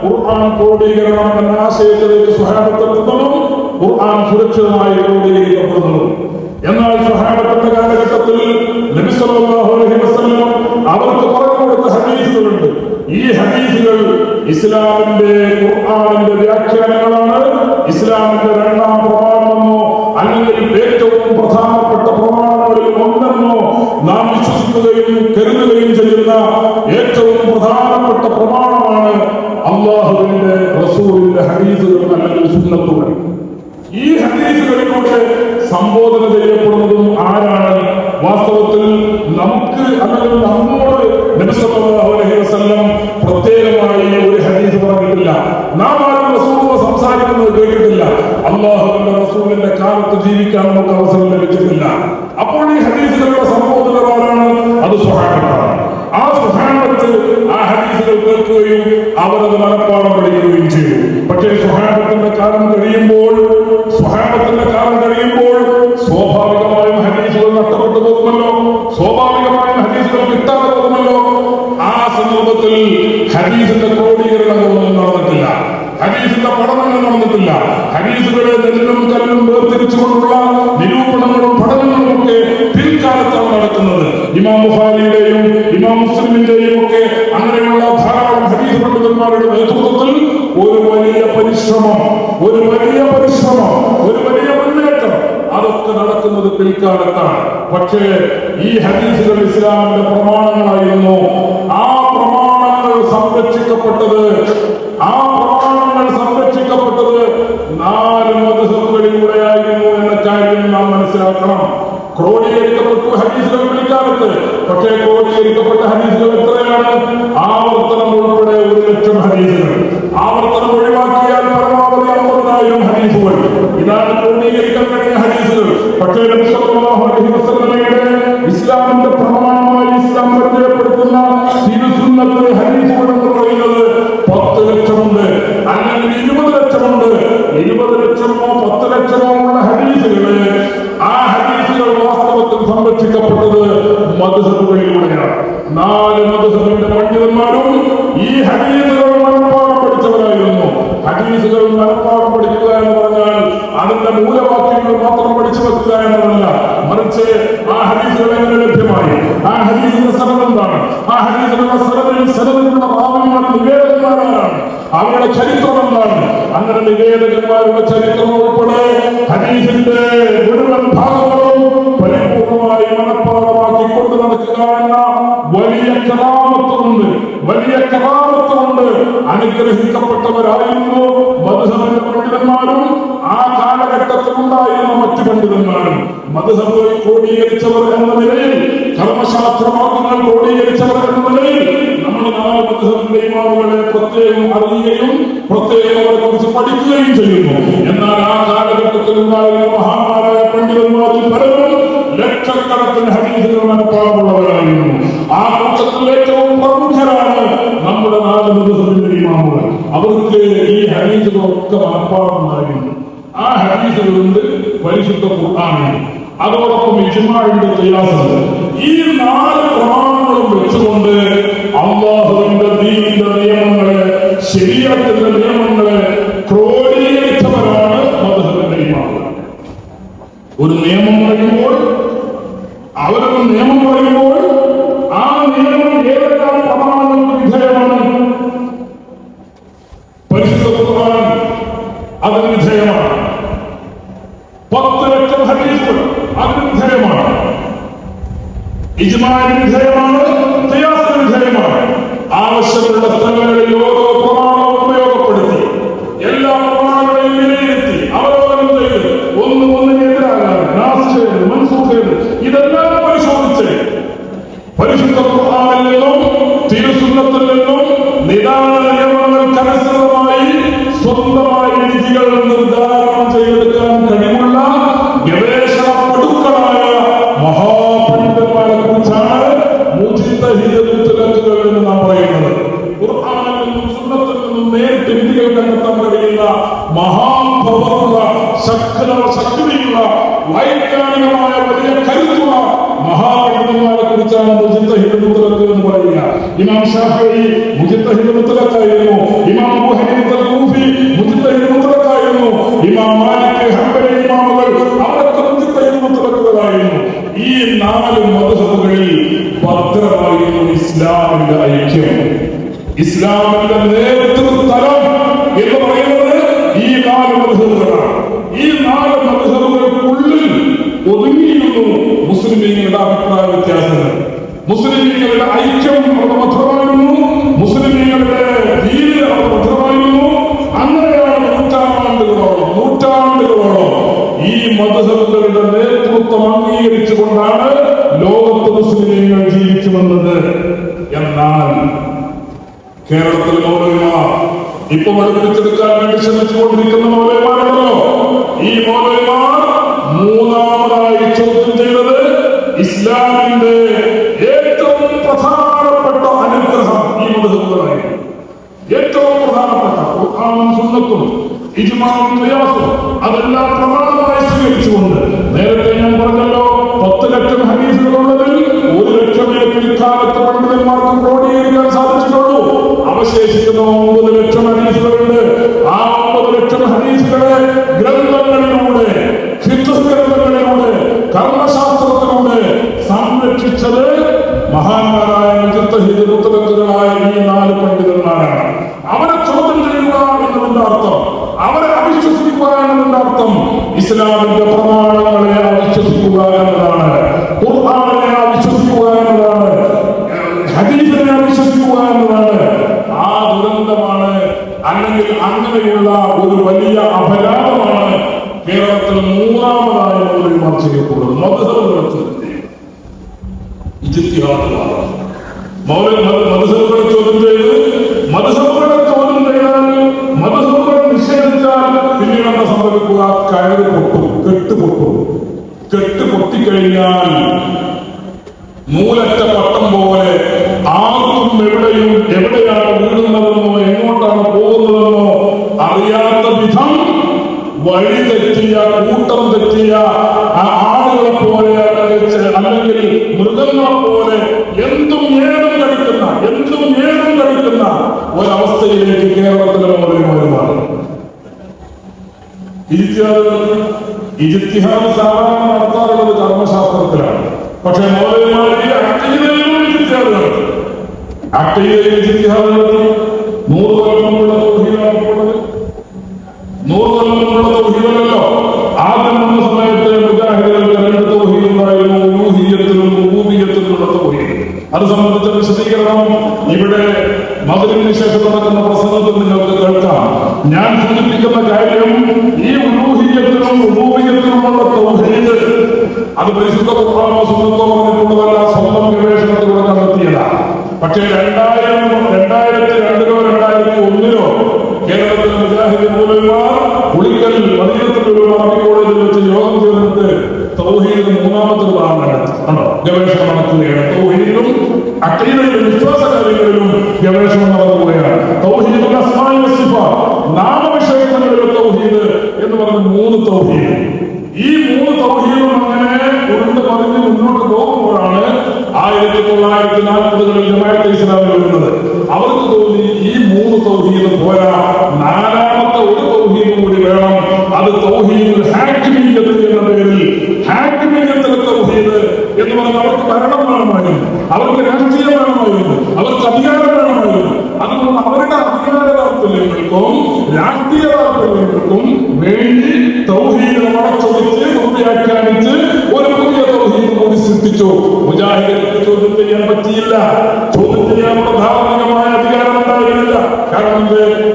ഖുർആൻ ക്രോഡീകരണം എന്ന ആശയത്തിലേക്ക് സ്വഹാബത്തെത്തുന്നതും ഖുർആൻ സുരക്ഷിതമായി ക്രോഡീകരിക്കപ്പെടുന്നതും. എന്നാൽ സ്വഹാബത്തിന്റെ കാലഘട്ടത്തിൽ നബി സല്ലല്ലാഹു അലൈഹി വസല്ലം അവർക്ക് പറഞ്ഞു കൊടുത്ത ഹദീസുകളുണ്ട്. ഈ ഹദീസുകൾ ഇസ്ലാമിന്റെ ഖുർആനിന്റെ വ്യാഖ്യാനങ്ങളാണ്. ഇസ്ലാമിന്റെ രണ്ടാം പ്രമാണമെന്നോ അല്ലെങ്കിൽ ഏറ്റവും പ്രധാനപ്പെട്ട പ്രമാണങ്ങളിൽ ഒന്നെന്നോ നാം വിശ്വസിക്കുകയും കരുതുകയും ചെയ്യുന്ന ഏറ്റവും പ്രധാനപ്പെട്ട പ്രമാണമാണ് അല്ലാഹുവിന്റെ റസൂലിന്റെ ഹദീസുകൾ അല്ലെങ്കിൽ സുന്നത്തുകൾ. ഈ ഹദീസുകളിലൂടെ സംബോധന ചെയ്യപ്പെടുന്നതും ആരാണ്? വാസ്തവത്തിൽ നമുക്ക് അല്ലെങ്കിൽ നമ്മോട് നബി സല്ലല്ലാഹു അലൈഹി വസല്ലം പ്രത്യേകമായി ഒരു ഹദീസ് പറഞ്ഞിട്ടില്ല. നാം ആരും റസൂൽ സംസാരിക്കുന്നത് കേട്ടിട്ടില്ല. അല്ലാഹുവിന്റെ റസൂലിന്റെ കാലത്ത് ജീവിക്കാൻ നമുക്ക് അവസരം ലഭിച്ചിട്ടില്ല. അപ്പോൾ ഈ ഹദീസുകളുടെ സംബോധകർ ആരാണ്? അത് സ്വഹാബത്താണ്. ആ സ്വഹാബത്ത് ആ ഹദീസുകൾ കേൾക്കുകയും അവരത് മനപ്പാഠം പഠിക്കുകയും ചെയ്തു. പക്ഷേ സ്വഹാബത്തിന്റെ കാലം കഴിയുമ്പോൾ സ്വാഭാവികമായും ഹദീസുകൾ നഷ്ടപ്പെട്ടു പോകുമല്ലോ, സ്വാഭാവികമായും ഹദീസുകൾ കിട്ടാതെ പോകുമല്ലോ. ആ സന്ദർഭത്തിൽ ഹദീസിന്റെ ക്രോഡീകരണങ്ങളൊന്നും നടന്നിട്ടില്ല, ഹദീസിന്റെ പഠനങ്ങൾ നടന്നിട്ടില്ല. ഹദീസുകളെ നെല്ലും കല്ലും വേർതിരിച്ചുകൊണ്ടുള്ള നിരൂപണങ്ങളും പഠനങ്ങളും ഒക്കെ പിൽക്കാലത്താണ് നടക്കുന്നത്. ഇമാം ബുഖാരിയുടെയും ഇമാം മുസ്ലിമിന്റെയും ഒക്കെ അങ്ങനെയുള്ള ധാരാളം ഹദീസ് പണ്ഡിതന്മാരുടെ നേതൃത്വത്തിൽ ഒരു വലിയ പരിശ്രമം, ഒരു വലിയ മുന്നേറ്റം അതൊക്കെ നടക്കുന്നത് പിൽക്കാലത്താണ്. പക്ഷേ ഈ ഹദീസുകൾ ഇസ്ലാമിന്റെ പ്രമാണങ്ങളായിരുന്നു. ആ പ്രമാണങ്ങൾ സംരക്ഷിക്കപ്പെട്ടത് 4 മദ്ഹബുകളിലൂടെയായിരുന്നു എന്ന കാര്യം നാം മനസ്സിലാക്കണം. ക്രോഡീകരിക്കപ്പെട്ടു ഹദീസുകൾ പിൽക്കാലത്ത്. പക്ഷേ ക്രോഡീകരിക്കപ്പെട്ട ഹദീസുകൾ എത്രയാണ്? ആവർത്തനം ഉൾപ്പെടെ 1,00,000 ഹദീസുകൾ. ആവർത്തനം ഒഴിവാക്കിയാൽ പരമാവധി 50,000 ഹദീസുകൾ. ഇതാണ് ക്രോഡീകരിക്കാൻ കഴിഞ്ഞ ഹദീസുകൾ. പക്ഷേ നബി സല്ലല്ലാഹു അലൈഹി വസല്ലമയുടെ ഇസ്ലാമിന്റെ പ്രമാണമായി ഇസ്ലാം പരിചയപ്പെടുത്തുന്ന തിരുസുന്നത്ത് ഹദീസുകൾ എന്ന് പറയുന്നത് 10 ലക്ഷമുണ്ട്, അല്ലെങ്കിൽ 20 ലക്ഷമുണ്ട്. 20 ലക്ഷമോ 10 ലക്ഷമോ ഉള്ള ഹദീസുകള്, ആ ഹദീസുകൾ വാസ്തവത്തിൽ സംരക്ഷിക്കപ്പെട്ടു. വാക്യങ്ങൾ മാത്രം പഠിച്ചു വെക്കുക എന്നതല്ല, മറിച്ച് ആ ഹദീസുകൾ എങ്ങനെ ലഭ്യമായി, ആ ഹദീസിന്റെ സനദ് എന്താണ്, ആ ഹദീസിലുള്ള സനദിലുള്ള റാവിമാർ നിവേദകന്മാരാണ്, അവരുടെ ചരിത്രം എന്താണ്, അങ്ങനെ നിവേദകന്മാരുടെ ചരിത്രം ഉൾപ്പെടെ ഹദീസിന്റെ മുഴുവൻ ഭാഗങ്ങളും പരിപൂർണമായി മനഃപ്പാഠമാക്കി കൊണ്ടു നടക്കുക എന്ന വലിയ കറാമത്തുണ്ട്. അനുഗ്രഹിക്കപ്പെട്ടവരായിരുന്നു മദ്ഹബിന്റെ പണ്ഡിതന്മാരും ആ കാലഘട്ടത്തിൽ ഉണ്ടായിരുന്ന മറ്റു പണ്ഡിതന്മാരും. മദ്ഹബ് ക്രോഡീകരിച്ചവർ എന്ന നിലയിൽ, കർമ്മശാസ്ത്ര മാർഗങ്ങൾ ക്രോഡീകരിച്ചവർ എന്ന നിലയിൽ നമ്മൾ 4 മദ്ഹബിന്റെ ഇമാമുകളെ പ്രത്യേകം അറിയുകയും പ്രത്യേകം അവരെ കുറിച്ച് പഠിക്കുകയും ചെയ്യുന്നു. എന്നാൽ ആ കാലഘട്ടത്തിൽ ഉണ്ടായിരുന്ന മഹാന്മാരായ പണ്ഡിതന്മാരിൽ പലരും ലക്ഷക്കണക്കിന് ഹദീസുകൾ മനഃപ്പാഠമുള്ളവരായിരുന്നു. ആ കൂട്ടത്തിൽ ഏറ്റവും പ്രമുഖരാണ് നമ്മുടെ 4 മദ്ഹബിന്റെ ഇമാമുകൾ. അവർക്ക് ഈ ഹദീസുകളൊക്കെ മനഃപ്പാഠമുണ്ടായിരുന്നു. ആ ഹദീസുകളുണ്ട്, പരിശുദ്ധ ഖുർആനുണ്ട്, അതോടൊപ്പം ഇജ്മാഇന്റെ ഖിയാസുണ്ട്. ഈ 4 പ്രമാണങ്ങളും വെച്ചുകൊണ്ട് അല്ലാഹുവിന്റെ ദീനിന്റെ നിയമങ്ങളെ, ശരീഅത്തിന്റെ നിയമങ്ങളെ ക്രോഡീകരിച്ചവരാണ് മദ്ഹബിന്റെ ഇമാമുകൾ. ഒരു നിയമം പറയുമ്പോൾ ആ നിയമം ഏതെല്ലാം പ്രമാണങ്ങൾക്ക് വിധേയമാണ്? പരിശുദ്ധ ഖുർആൻ അതിന് വിധേയമാണ്. 10 ലക്ഷം ഹദീസുകൾ അതിന് വിധേയമാണ്. ഇജ്മാഇന് വിധേയമാണ്, ഖിയാസിന് വിധേയമാണ്. ആവശ്യമുള്ള സ്ഥലങ്ങളിൽ ഓരോ പ്രമാണവും ഉപയോഗപ്പെടുത്തി എല്ലാ പ്രമാണങ്ങളെയും വിലയിരുത്തി അവലോകനം ചെയ്ത് ഒന്നിനെതിരാകാതെ നാസ് ചെയ്ത് മൻസൂഖ് ചെയ്ത് ഇതെല്ലാം പരിശോധിച്ച് പരിശുദ്ധ ഖുർആനിൽ നിന്നും തിരുസുന്നത്തിൽ നിന്നും നിദാന നിയമങ്ങൾക്കനുസൃതമായി സ്വന്തമായി വിധികൾ നിർദ്ധാരണം ചെയ്തെടുക്കാൻ കഴിവുള്ള ഗവേഷണ പടുക്കളായ മഹാപണ്ഡിതന്മാരെ കുറിച്ചാണ് മുജ്തഹിദ് മുത്ലഖുകൾ എന്ന് നാം പറയുന്നത്. ഖുർആനിൽ നിന്നും സുന്നത്തിൽ നിന്നും നേരിട്ട് വിധികൾ കണ്ടെത്താൻ കഴിയുന്ന മഹാപവറുള്ള ശക്തിയുള്ള വൈജ്ഞാനികമായ വലിയ കരുത്തുള്ള മഹാപണ്ഡിതന്മാരെ കുറിച്ചാണ് മുജ്തഹിദ് മുത്ലഖ് എന്ന് പറയുക. ഇമാം ശാഫിഈ മുജ്തഹിദ് മുത്ലഖായിരുന്നു. ഇമാം അബൂ ഹനീഫ കൂഫി മുജ്തഹിദ് മുത്ലഖായിരുന്നു. ഇമാം മാലിക് ഹംബലി ഇമാമുകൾ അവരൊക്കെ മുജ്തഹിദ് മുത്ലഖുകളായിരുന്നു. ഈ 4 മദ്ഹബുകളിൽ ഭദ്രമായിരുന്നു ഇസ്ലാമിന്റെ ഐക്യം. ഇസ്ലാമിന്റെ നേതൃതലം എന്ന് പറയുന്നത് ഈ 4 മദ്ഹബുകളാണ്. ഈ 4 മദ്ഹബുകൾക്കുള്ളിൽ ഒതുങ്ങിയിരുന്നു മുസ്ലിമീങ്ങളുടെ അഭിപ്രായ വ്യത്യാസങ്ങൾ. മുസ്ലിമീങ്ങളുടെ ഐക്യം അവിടെ ഭദ്രമായിരുന്നു. മുസ്ലിമീങ്ങളുടെ ദീന് അവിടെ ഭദ്രമായിരുന്നു. അങ്ങനെയാണ് നൂറ്റാണ്ടുകളോളം ഈ മദ്ഹബുകളുടെ നേതൃത്വം അംഗീകരിച്ചുകൊണ്ടാണ് ലോകത്ത് മുസ്ലിമീങ്ങൾ ജീവിച്ചു വന്നത്. എന്നാൽ കേരളത്തിൽ മൗലവിമാർ ഇപ്പൊ പഠിപ്പിച്ചെടുക്കാൻ വേണ്ടി ശ്രമിച്ചുകൊണ്ടിരിക്കുന്ന മൗലവിമാരുണ്ടല്ലോ, ഈ മൗലവിമാർ മൂന്നാമതായി ചോദ്യം ചെയ്തത് ഇസ്ലാമിന്റെ ഏറ്റവും പ്രധാനപ്പെട്ട അനുഗ്രഹം ഈ മദ്ഹബുകളായിരുന്നു. ഏറ്റവും പ്രധാനപ്പെട്ട ഖുർആനും സുന്നത്തും ഇജ്മാഉം ഖിയാസും അതെല്ലാം പ്രമാണമായി സ്വീകരിച്ചുകൊണ്ട്, നേരത്തെ ഞാൻ പറഞ്ഞല്ലോ 10 ലക്ഷം ഹദീസുകളുള്ളതിൽ 1 ലക്ഷമേ പിൽക്കാലത്ത് പണ്ഡിതന്മാർക്ക് ക്രോഡീകരിക്കാൻ സാധിച്ചിട്ടുള്ളൂ. അവശേഷിക്കുന്ന 9 ലക്ഷം ഹദീസുകളുണ്ട്. ആ 9 ലക്ഷം ഹദീസുകളെ ഗ്രന്ഥങ്ങളിലൂടെ, ഫിഖ്ഹ് ഗ്രന്ഥങ്ങളിലൂടെ, കർമ്മശാസ്ത്രത്തിലൂടെ സംരക്ഷിച്ചത് മഹാന്മാരായ മുജ്തഹിദ് മുത്ലഖുകളായ ഈ 4 പണ്ഡിതന്മാരാണ്. അവരെ ചോദ്യം ചെയ്യുക എന്നതിന്റെ അർത്ഥം, അവരെ അവിശ്വസിക്കുക എന്നതിന്റെ അർത്ഥം ഇസ്ലാമിന്റെ പ്രമാണങ്ങളെ അവിശ്വസിക്കുക എന്നതാണ്, ഖുർആനിനെ അവിശ്വസിക്കുക എന്നതാണ്, ഹദീസിനെ അവിശ്വസിക്കുക എന്നതാണ്. ആ ദുരന്തമാണ്, അല്ലെങ്കിൽ അങ്ങനെയുള്ള ഒരു വലിയ അപരാധമാണ് കേരളത്തിൽ മൂന്നാമതായി മൗലവിമാർ ചെയ്യപ്പെടുന്നത്. മദ്ഹബുകളെ മദ്ഹബുകളെ ചോദ്യം ചെയ്ത്, മദ്ഹബുകളെ ചോദ്യം ചെയ്താൽ, മദ്ഹബുകളെ നിഷേധിച്ചാൽ പിന്നീട് എന്താ സംഭവിക്കുക? കയറ് പൊട്ടും, കെട്ട് പൊട്ടിക്കഴിഞ്ഞാൽ നൂലറ്റ പട്ടം പോലെ ആർക്കും എവിടെയാണ് വീഴുന്നതെന്നോ എങ്ങോട്ടാണ് പോകുന്നതെന്നോ അറിയാത്ത വിധം വഴി തെറ്റിയ, കൂട്ടം തെറ്റിയ ആളുകളെ പോലെ, അല്ലെങ്കിൽ മൃഗങ്ങളെ പോലെ എന്തും ഏതും കഴിക്കുന്ന ഒരവസ്ഥയിലേക്ക് കേരളത്തിലെ മൗലവിമാർ മാറി. ഇജ്തിഹാദ് ഇജ്തിഹാദ് സാധാരണ നടത്താറുള്ളത് കർമ്മശാസ്ത്രത്തിലാണ്. പക്ഷെ മൗലവിമാർ ഈ അഖീദയിലും ഇജ്തിഹാദ് നടത്തി. അഖീദയിൽ ഇജ്തിഹാദ് നടത്തി. 100 കൊല്ലം മുമ്പുള്ള തൗഹീദാണ് ഉള്ളത്. 100 കൊല്ലം മുമ്പുള്ള തൗഹീദല്ലോ. ആദ്യം വന്ന സമയത്ത് മുജാഹിദുകൾക്ക് 2 തൗഹീദ് ഉണ്ടായിരുന്നു, ഉലൂഹിയ്യത്തിലും റുബൂബിയ്യത്തിലുള്ള തൗഹീദ്. അത് സംബന്ധിച്ച വിശദീകരണം ഇവിടെ മഗ്‌രിബിന് ശേഷം നടക്കുന്ന പ്രസംഗത്തിൽ നിങ്ങൾക്ക് കേൾക്കാം. ഞാൻ സൂചിപ്പിക്കുന്ന കാര്യം ഈ ഉലൂഹിയ്യത്തിലും റുബൂബിയ്യത്തിലുമുള്ള തൗഹീദ് അത് പരിശുദ്ധ ഖുർആനോ സുന്നത്തോ പറഞ്ഞിട്ടുള്ളതല്ല, സ്വന്തം ഗവേഷണത്തിലൂടെ കണ്ടെത്തിയതാണ്. പക്ഷേ 2002-ലോ 2001-ലോ കേരളത്തിലെ മുജാഹിദ് മൗലവിമാർ പുളിക്കൽ മദീനത്തുൽ അറബി കോളേജിൽ വെച്ച് യോഗം ചേർന്നിട്ട് തൗഹീദിന് 3ാമത്തെ ഉദാഹരണം ഗവേഷണം നടത്തുകയാണ്. തൗഹീദും അഖീദയിലും വിശ്വാസ കാര്യങ്ങളിലും ഗവേഷണം നടത്തുകയാണ്. തൗഹീദുൽ അസ്മാഇ വസ്സിഫാത്ത്, നാമവിശേഷണങ്ങളിലെ തൗഹീദ് എന്ന് പറഞ്ഞ 3 തൗഹീദ്. ഈ 3 തൗഹീദും അങ്ങനെ ഉരുണ്ട് പറഞ്ഞ് മുന്നോട്ട് പോകുമ്പോഴാണ് 1940-കളിൽ ജമാഅത്തെ ഇസ്ലാമി വരുന്നത്. അവർക്ക് തോന്നി ഈ 3 തൗഹീദ് പോരാ, 4ാമത്തെ ഒരു തൗഹീദ് കൂടി വേണം. അത് തൗഹീദുൽ ഹാക്കിമിയ്യത്ത് എന്ന പേരിൽ, ഹാക്കിമിയ്യത്തുൽ തൗഹീദ് എന്ന് പറഞ്ഞാൽ അവർക്ക് ഭരണം വേണമായിരുന്നു, അവർക്ക് രാഷ്ട്രീയം വേണമായിരുന്നു, അവർക്ക് അധികാരം വേണമായിരുന്നു. അതുകൊണ്ട് അവരുടെ അധികാര താല്പര്യങ്ങൾക്കും രാഷ്ട്രീയ താല്പര്യങ്ങൾക്കും വേണ്ടി തൗഹീദിനെ വളച്ചൊടിച്ച് വ്യാഖ്യാനിച്ച് ഒരു പുതിയ തൗഹീദ് കൂടി സൃഷ്ടിച്ചു. മുജാഹിദുകൾക്ക് ചോദ്യം ചെയ്യാൻ പറ്റിയില്ല. ചോദ്യം ചെയ്യാനുള്ള ധാർമ്മികമായ അധികാരം ഉണ്ടായിരുന്നില്ല. കാരണം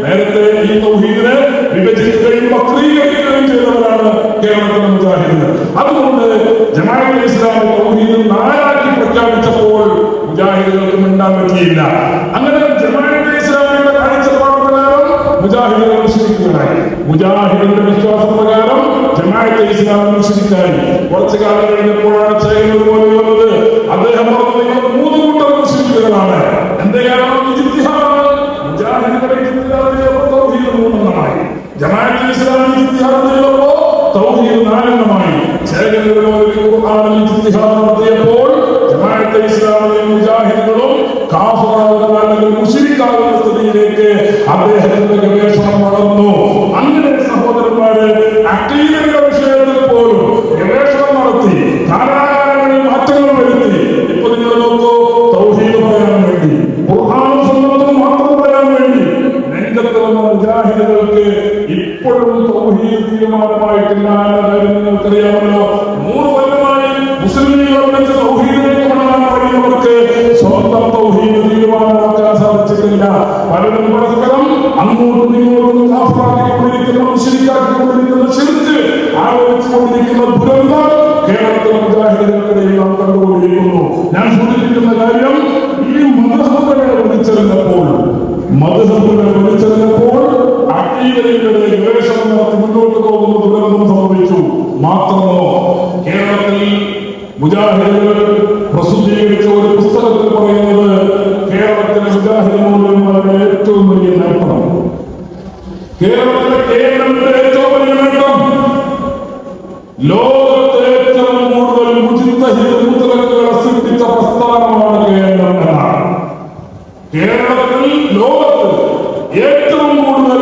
നേരത്തെ ഈ തൗഹീദിനെ വിഭജിക്കുകയും വക്രീകരിക്കുകയും ചെയ്തവരാണ് കേരളത്തിലെ മുജാഹിദുകൾ. അതുകൊണ്ട് ജമാഅത്തെ ഇസ്ലാമി തൗഹീദ് 4ആക്കി പ്രഖ്യാപിച്ചപ്പോൾ മുജാഹിദുകൾക്ക് മിണ്ടാൻ പറ്റിയില്ല. അങ്ങനെ ജമാഅത്തെ ഇസ്ലാമിയുടെ കാഴ്ചപ്പാട് പ്രകാരം മുജാഹിദുകൾ മുശ്രിക്കുകളായി. മുജാഹിദിന്റെ വിശ്വാസപ്രകാരം ജമാഅത്തെ ഇസ്ലാമി മുശ്രിക്കായി. കുറച്ചു കാലം കഴിഞ്ഞപ്പോഴാണ് ചെയ്യുന്നത് പോലെ വന്നത്. അദ്ദേഹം പറഞ്ഞു, നിങ്ങൾ 3 കൂട്ടർ മുശ്രിക്കുകളാണ്. എന്റെ കാരണം ഇജ്തിഹാദ്, മുജാഹിദുകളുടെ ഇജ്തിഹാദ് തൗഹീദ് 3 ജമാഅത്തെ ഇസ്ലാമി ഇജ്തിഹാദ് ചെയ്തപ്പോ തൗഹീദ് 4 ഖുർആനിൽ ഇജ്തിഹാദ് നടത്തിയപ്പോൾ ജമാഅത്തെ ഇസ്ലാമിയും മുജാഹിദുകളും കാഫിറാകുന്ന അല്ലെങ്കിൽ മുശ്രിക്കാകുന്ന സ്ഥിതിയിലേക്ക് അദ്ദേഹത്തിന്റെ ഗവേഷണം വളർന്നു. അങ്ങനെ സഹോദരന്മാരെ, അഖീദയുടെ വിഷയത്തിൽ പോലും ഗവേഷണം നടത്തി കാലാകാലങ്ങളിൽ മാറ്റങ്ങൾ വരുത്തി. ഇപ്പൊ നിങ്ങൾ നോക്കൂ, തൗഹീദ് പറയാൻ വേണ്ടി, ഖുർആനും സുന്നത്തും മാത്രം പറയാൻ വേണ്ടി രംഗത്ത് വന്ന മുജാഹിദുകൾക്ക് ഇപ്പോഴും തൗഹീദ് തീരുമാനമായിട്ടില്ല എന്ന കാര്യം നിങ്ങൾക്കറിയാമല്ലോ. 100 കൊല്ലമായി മുസ്ലിം ലീഗ് തൗഹീദിലേക്ക് മടങ്ങാൻ പറയുന്നവർക്ക് സ്വന്തം തൗഹീദ് തീരുമാനമാക്കാൻ സാധിച്ചിട്ടില്ല. പലരും പരസ്പരം അങ്ങോട്ടും ഇങ്ങോട്ടും കാഫിറാക്കിക്കൊണ്ടിരിക്കുന്ന, മുശ്രിക്കാക്കിക്കൊണ്ടിരിക്കുന്ന, ശിർക്ക് ആലോചിച്ചുകൊണ്ടിരിക്കുന്ന ദുരന്തം കേരളത്തിലെ മുജാഹിദുകൾക്കിടയിൽ നാം കണ്ടുകൊണ്ടിരിക്കുന്നു. ഞാൻ സൂചിപ്പിക്കുന്ന കാര്യം, ഈ മദ്ഹബുകളെ വലിച്ചെറിഞ്ഞപ്പോൾ അഖീദയുടെ ഗവേഷണം നടത്തി മുന്നോട്ട് പോകുന്ന ദുരന്തം സംഭവിച്ചു. മാത്രമോ, കേരളത്തിൽ മുജാഹിദുകൾ പ്രസിദ്ധീകരിച്ച ഒരു പുസ്തകത്തിൽ പറയുന്നത് കേരളത്തിലെ മുജാഹിദ് മൗലവിമാരുടെ ഏറ്റവും വലിയ നേട്ടം, കേരളത്തിലെ കേരളത്തിന്റെ ഏറ്റവും വലിയ നേട്ടം, ലോകത്തെ ഏറ്റവും കൂടുതൽ മുജ്തഹിദ് മുത്ലഖുകളെ സൃഷ്ടിച്ച പ്രസ്ഥാനമാണ് കേരളം എന്നാണ്. കേരളത്തിൽ ലോകത്ത് ഏറ്റവും കൂടുതൽ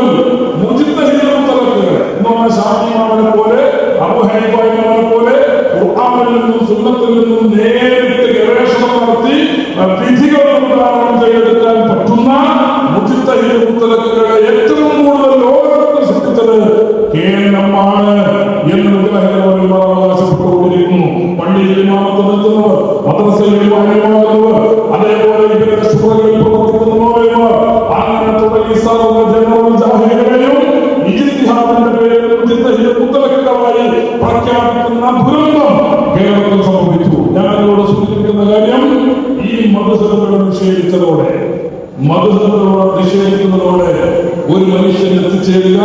മുജ്തഹിദ് മുത്ലഖുകൾ എന്ന് പറഞ്ഞാൽ ഷാഫി ഇമാമിനെ പോലെ, അബൂ ഹനീഫ ഇമാമിനെ പോലെ ഖുർആനിൽ നിന്നും സുന്നത്തിൽ നിന്നും നേരിട്ട് ഗവേഷണം നടത്തി വിധികൾ നിർദ്ധാരണം ചെയ്തെടുക്കാൻ പറ്റുന്ന മുജ്തഹിദ് മുത്ലഖുകളെ ഏറ്റവും കൂടുതൽ ലോകത്ത് സൃഷ്ടിച്ചത് കേരളമാണ് എന്ന് മുജാഹിദ് മൗലവിമാർ അവകാശപ്പെട്ടുകൊണ്ടിരിക്കുന്നു. പള്ളിയിൽ ഇമാമത്ത് നിൽക്കുന്നവർ, മദ്രസയിൽ ഇമാമാകുന്നവർ, അതേപോലെ ഇവരുടെ ശുഭകളിൽ പ്രവർത്തിക്കുന്ന മൗലവിമാർ, അങ്ങനെ തുടങ്ങി സർവ്വ ജനറൽ ജാഹിലുകളെയും ഇജ്തിഹാദിന്റെ പേരിൽ മുജ്തഹിദ് മുത്ലഖുകളായി പ്രഖ്യാപിക്കുന്ന ദുരന്തം കേരളത്തിൽ സംഭവിച്ചു. ഞാൻ നിങ്ങളോട് സൂചിപ്പിക്കുന്ന കാര്യം, ഈ മദ്ഹബുകളെ നിഷേധിച്ചതോടെ, നിഷേധിക്കുന്നതോടെ ഒരു മനുഷ്യൻ എത്തിച്ചേരുക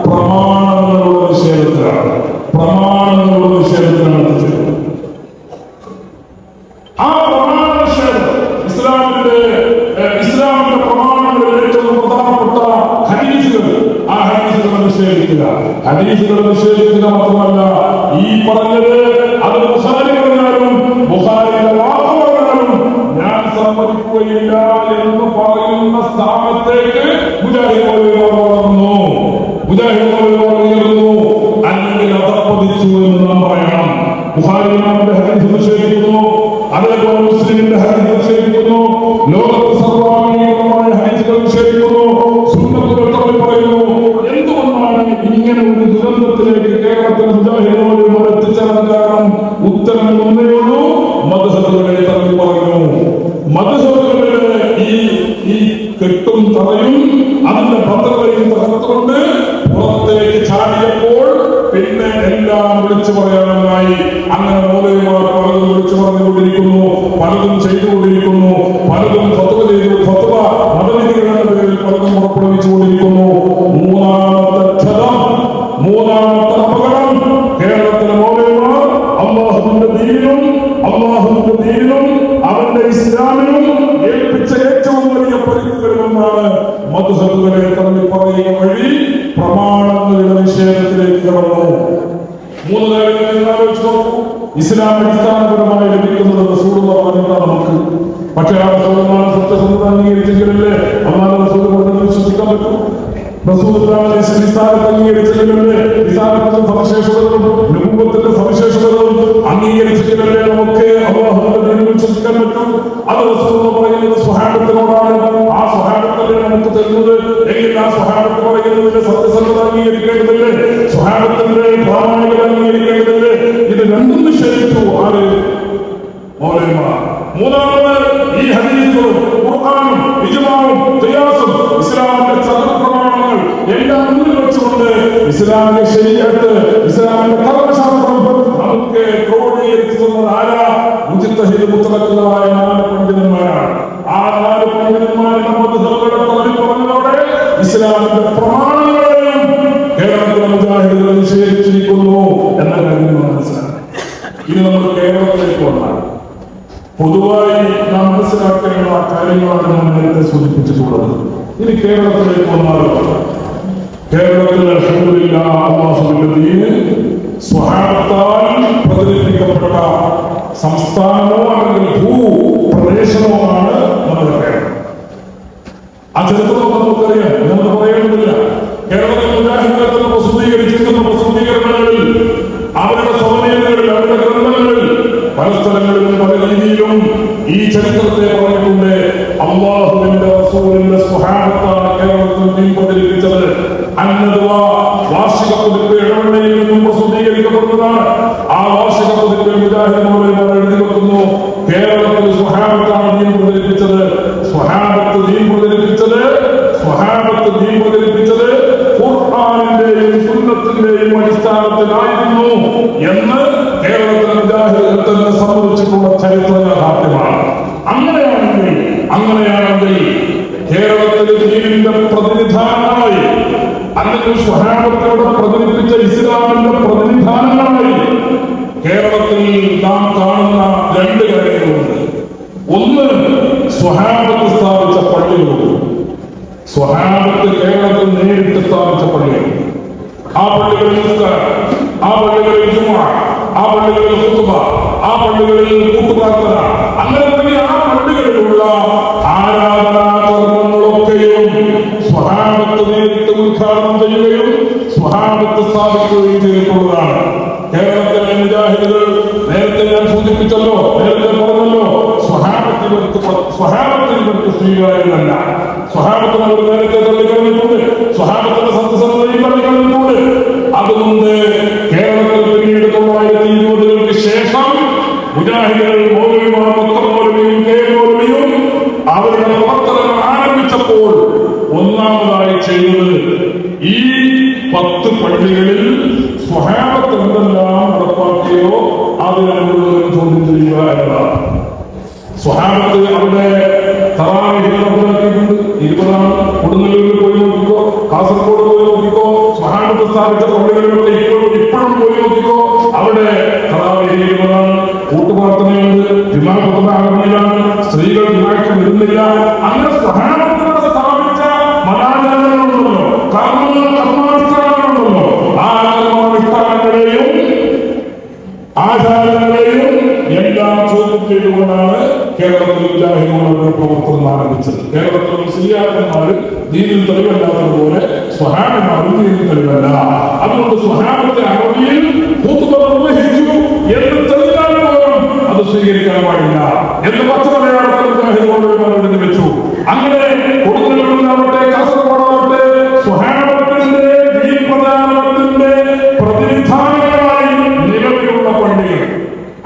പ്രമാണങ്ങളുടെ നിഷേധത്തിലാണ്. പ്രമാണങ്ങളുടെ നിഷേധത്തിലാണ് എത്തിച്ചേരുന്നത്. ആ പ്രമാണ നിഷേധം ഇസ്ലാമിന്റെ പ്രമാണങ്ങളിൽ ഏറ്റവും പ്രധാനപ്പെട്ട ഹദീസുകൾ, ആ ഹദീസുകളെ നിഷേധിക്കുക. ഹദീസുകളെ നിഷേധിക്കുക മാത്രമല്ല, ഈ പറഞ്ഞത് അത് ബുഖാരി പറഞ്ഞാലും ബുഖാരിയുടെ വാക്ക് പറഞ്ഞാലും ഞാൻ സമ്മതിക്കുകയില്ല എന്ന് പറയുന്ന സ്ഥാനത്തേക്ക് മുജാഹിദ് മൗലവിമാർ വളർന്നു, മുജാഹിദ് മൗലവിമാർ ഉയർന്നു, അല്ലെങ്കിൽ അതപ്പതിച്ചു എന്ന് നാം പറയണം. ബുഖാരി ഇമാമിന്റെ ഹദീസ് നിഷേധിക്കുന്നു, അതേപോലെ മുസ്ലിമിന്റെ ഹദീസ് നിഷേധിക്കുന്നു, ലോകത്ത് സർവ്വാംഗീകൃതമായ ഹദീസുകൾ നിഷേധിക്കുന്നു, സുന്നത്തുകൾ തമ്മിൽ പറയുന്നു. എന്തുകൊണ്ടാണ് ഇങ്ങനെ ഒരു ദുരന്തത്തിലേക്ക് കേരളത്തിലെ മുജാഹിദുകൾ എത്തിച്ചേരാൻ കാരണം? ഉത്തരം ഒന്നേ ഉള്ളൂ, മദ്ഹബുകളെ തമ്മിൽ പറഞ്ഞു. മദ്ഹബുകളുടെ ഈ കെട്ടും തറയും അതിന്റെ ഭദ്രതയും തകർത്തുകൊണ്ട് പുറത്തേക്ക് ചാടിയപ്പോൾ പിന്നെ എല്ലാം വിളിച്ചു പറയാനായി. അങ്ങനെ മൗലവിമാർ പലതും വിളിച്ചു പറഞ്ഞുകൊണ്ടിരിക്കുന്നു, പലതും ചെയ്തുകൊണ്ടിരിക്കുന്നു, പലതും ഫത്വ മതവിധികളുടെ പേരിൽ പലതും പുറപ്പെടുവിച്ചുകൊണ്ടിരിക്കുന്നു. മൂന്നാമത്തെ അപകടം കേരളത്തിലെ മൗലവിമാർ അല്ലാഹുവിന്റെ ദീനിനും അവന്റെ ഇസ്ലാമിനും ഏൽപ്പിച്ച ഏറ്റവും വലിയ പരിധികളിലൊന്നാണ് മദ്ഹബുകളെ തമ്മിൽ പറയുക വഴി പ്രമാണങ്ങളുടെ നിഷേധത്തിലേക്ക് കടന്നു. മൂന്ന് കാര്യങ്ങൾ ആലോചിച്ച് നോക്കൂ. ഇസ്ലാം അടിസ്ഥാനപരമായി ലഭിക്കുന്നത് റസൂലുള്ളാഹി പറഞ്ഞതാണ് നമുക്ക്. പക്ഷേ ആ റസൂലുള്ളാഹി സത്യസന്ധത അംഗീകരിച്ചെങ്കിലല്ലേ അല്ലാഹു റസൂൽ പറഞ്ഞത് വിശ്വസിക്കാൻ പറ്റൂ. റസൂലുള്ളാഹി റിസാലത്ത് അംഗീകരിച്ചെങ്കിലല്ലേ റിസാലത്തിന്റെ സവിശേഷതകളും നബുവത്തിന്റെ സവിശേഷതകളും അംഗീകരിച്ചെങ്കിലല്ലേ നമുക്ക് അല്ലാഹുവിന്റെ ദീനിൽ വിശ്വസിക്കാൻ പറ്റൂ. അത് റസൂലുള്ളാഹി പറയുന്നത് സ്വഹാബത്തിനോടാണ്. ആ സ്വഹാബത്തല്ലേ നമുക്ക് തരുന്നത്. എങ്കിൽ ആ സ്വഹാബത്ത് പറയുന്നതിന്റെ സത്യസന്ധത അംഗീകരിക്കേണ്ടതല്ലേ, സ്വഹാബത്തിന്റെ പ്രാമാണികത അംഗീകരിക്കേണ്ടതല്ലേ? ഇത് രണ്ടും നിഷേധിച്ചു ആര്? മൗലവിമാർ. മൂന്നാമത് ഈ ഹദീസുകളും ഖുർആനും ഇജ്മാഉം ഖിയാസും ഇസ്ലാമിന്റെ ചതുർപ്രമാണങ്ങൾ എല്ലാം മുന്നിൽ വെച്ചുകൊണ്ട് ഇസ്ലാമിന്റെ ശരീഅത്ത്, ഇസ്ലാമിന്റെ കർമ്മശാസ്ത്രം നമുക്ക് ക്രോഡീകരിച്ചു തന്നത് ആരാ? മുജ്തഹിദ് മുത്തലഖുകളായ 4 പണ്ഡിതന്മാരാണ്. ആ 4 പണ്ഡിതന്മാരുടെ മദ്ഹബുകളുടെ തലയിൽ പറഞ്ഞതോടെ ഇസ്ലാമിന്റെ പ്രമാണങ്ങളെയും കേരളത്തിലെ മുജാഹിദുകൾ നിഷേധിച്ചിരിക്കുന്നു എന്ന കാര്യം മനസ്സിലാക്കി. ഇനി നമ്മൾ കേരളത്തിലേക്ക് വന്നാൽ പൊതുവായി നാം മനസ്സിലാക്കേണ്ട കാര്യങ്ങളാണ് ഞാൻ നേരത്തെ സൂചിപ്പിച്ചിട്ടുള്ളത്. ഇനി കേരളത്തിലേക്ക് വന്നാൽ കേരളത്തിൽ അൽഹംദുലില്ലാഹ് അല്ലാഹുവിന്റെ ദീന് സ്വഹാബത്താൽ പ്രചരിപ്പിക്കപ്പെട്ട സംസ്ഥാനമോ അല്ലെങ്കിൽ ഭൂപ്രദേശമോ ആണ് നമ്മുടെ കേരളം. ആ ചരിത്രം നമുക്കറിയാം, നമുക്ക് പറയേണ്ടതില്ല. കേരളത്തിൽ മുജാഹിദുകൾ പ്രസിദ്ധീകരിച്ചിരിക്കുന്ന പ്രസിദ്ധീകരണങ്ങളിൽ, അവരുടെ സൗന്ദര്യങ്ങളിൽ, അവരുടെ ഗ്രന്ഥങ്ങളിൽ പല സ്ഥലങ്ങളിലും പല രീതിയിലും ഈ ചരിത്രത്തെ പറഞ്ഞിട്ടുണ്ട്. അല്ലാഹുവിന്റെ റസൂലിന്റെ സ്വഹാബത്താണ് കേരളത്തിൽ ദീൻ പ്രചരിപ്പിച്ചത്. വാർഷിക പതിപ്പ് ഇടവണ്ണയിൽ നിന്നും പ്രസിദ്ധീകരിക്കപ്പെടുന്നതാണ്. ആ വാർഷിക പതിപ്പിൽ മുജാഹിദ് മൗലവിമാർ എഴുതി വെക്കുന്നു, കേരളത്തിൽ സ്വഹാബത്താണ് ദീൻ പ്രചരിപ്പിച്ചത്. സ്വഹാബത്ത് ദീൻ പ്രചരിപ്പിച്ചത് ഖുർആനിന്റെയും സുന്നത്തിന്റെയും അടിസ്ഥാനത്തിലായിരുന്നു എന്ന് കേരളത്തിലെ മുജാഹിദുകൾ തന്നെ സംബന്ധിച്ചിട്ടുള്ള ചരിത്ര യാഥാർത്ഥ്യമാണ്. അങ്ങനെയാണെങ്കിൽ കേരളത്തിലെ ദീനിന്റെ പ്രതിനിധാനമായി അല്ലെങ്കിൽ സ്വഹാബത്തോടെ പ്രചരിപ്പിച്ച ഇസ്ലാമിന്റെ പ്രതിനിധാനങ്ങളായി കേരളത്തിൽ നാം കാണുന്ന 2 കാര്യങ്ങളുണ്ട്. ഒന്ന്, സ്വഹാബത്ത് സ്ഥാപിച്ച പള്ളികളുണ്ട്. സ്വഹാബത്ത് കേരളത്തിൽ നേരിട്ട് സ്ഥാപിച്ച പള്ളികൾ. ആ പള്ളികളിൽ നിസ്കാരം, ആ പള്ളികളിൽ ജുമുഅ, ആ പള്ളികളിൽ ഖുത്ബ, ആ പള്ളികളിൽ കൂട്ടുപ്രാർത്ഥന, അങ്ങനെ തുടങ്ങിയ ആ പള്ളികളിലുള്ള ആരാധനാ കർമ്മങ്ങളൊക്കെയും സ്വഹാബത്ത് നേരിട്ട് ഉദ്ഘാടനം ചെയ്യുകയും സ്വഹാബത്ത് സ്ഥാപിക്കുകയും ചെയ്തിട്ടുള്ളതാണ്. കേരളത്തിലെ മുജാഹിദുകൾ നേരത്തെ ഞാൻ സൂചിപ്പിച്ചല്ലോ, നേരത്തെ പറഞ്ഞല്ലോ, സ്വഹാബത്തിന് സ്വീകാര്യമല്ല. സ്വഹാബത്തിന് അവർ നേരത്തെ തള്ളിക്കളഞ്ഞിട്ടുണ്ട്, സ്വഹാബത്തിന്റെ സത്യസന്ധതയും തള്ളിക്കളഞ്ഞിട്ടുണ്ട്. അതുകൊണ്ട് കേരളത്തിൽ പിന്നീട് 1920-കൾക്ക് ശേഷം മുജാഹിദുകൾ മൗലവിമാർ, മൗലവിയും കെ മൗലവിയും അവരുടെ പ്രവർത്തനം ആരംഭിച്ചപ്പോൾ ഒന്നാമതായി ചെയ്തത് ഈ 10 പള്ളികളിൽ സ്വഹാബത്ത് എന്തെല്ലാം നടപ്പാക്കിയോ അതിനുള്ളവരും ചോദ്യം ചെയ്യുക എന്നതാണ്. സ്വഹാബത്ത് അവിടെ തറാവീഹ് നടപ്പാക്കിയിട്ടുണ്ട്. 20 കൊടുങ്ങല്ലൂരിൽ പോയി നോക്കിക്കോ, കാസർഗോഡ് പോയി നോക്കിക്കോ, സ്വഹാബത്ത് സ്ഥാപിച്ച പള്ളികളിലൊക്കെ ഇപ്പോഴും പോയി നോക്കിക്കോ, അവിടെ തറാവീഹ് 20 കൂട്ടുപ്രാർത്ഥനയുണ്ട്, ജുമാ ഖുത്ബ അറബിയിലാണ്, സ്ത്രീകൾ ജുമാക്ക് വരുന്നില്ല. അങ്ങനെ സ്വഹാബത്തിലൂടെ സ്ഥാപിച്ച മതാചാരങ്ങളുണ്ടല്ലോ, കർമാനുഷ്ഠാനങ്ങളുണ്ടല്ലോ, ആ കർമാനുഷ്ഠാനങ്ങളെയും ആചാരങ്ങളെയും എല്ലാം ചോദ്യം ചെയ്തുകൊണ്ടാണ് കേരളത്തിൽ മുജാഹിദുകളുടെ പ്രവർത്തനം ആരംഭിച്ചത്. കേരളത്തിലെ മുസ്ലിയാക്കന്മാർ ദീനിൽ തെളിവല്ലാത്തതുപോലെ സ്വഹാബിമാരും തെളിവല്ല. അതുകൊണ്ട് സ്വഹാബത്തെ അറബിയിൽ ഖുത്ബ നിർവഹിച്ചു എന്ന് തെളിയിക്കാൻ പോലും അത് സ്വീകരിക്കാൻ പാടില്ല എന്ന് പച്ചമലയാളത്തിൽ മുജാഹിദുകൾ വെച്ചു. അങ്ങനെ കൊടുങ്ങല്ലൂരിലാവട്ടെ കാസർഗോഡാവട്ടെ സ്വഹാബത്തിന്റെ ദീൻ പ്രചാരണത്തിന്റെ പ്രതിനിധാനങ്ങളായി നിലവിലുള്ള പള്ളികൾ,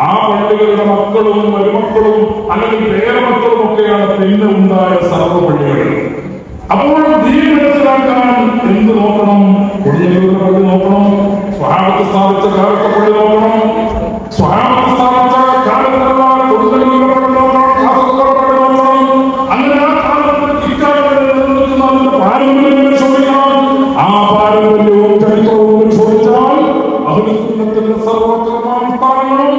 ആ പള്ളികളുടെ മക്കളും മരുമക്കളും അല്ലെങ്കിൽ പേരമക്കളും ഒക്കെയാണ് പിന്നെ ഉണ്ടായ സർവ്വ പള്ളികൾ. അപ്പോൾ ദീൻ മനസ്സിലാക്കാൻ എന്ത് നോക്കണം? കൊടുങ്ങല്ലൂരിലെ പള്ളി നോക്കണം, സ്വഹാബത്ത് സ്ഥാപിച്ച കാലത്തെ പള്ളി നോക്കണം, സ്വഹാബത്ത് സ്ഥാപിച്ച കാലത്തുള്ള കൊടുങ്ങല്ലൂരിലെ പള്ളി നോക്കണം, കാസർഗോഡ് പള്ളി നോക്കണം. അങ്ങനെ ആ കാലത്ത് ഇക്കാലത്ത് നിലനിൽക്കുന്ന അതിന്റെ പാരമ്പര്യം പരിശോധിക്കണം. ആ പാരമ്പര്യവും ചരിത്രവും പരിശോധിച്ചാൽ അഹ്ലുസുന്നത്തിന്റെ സർവ്വകർമാനുഷ്ഠാനങ്ങളും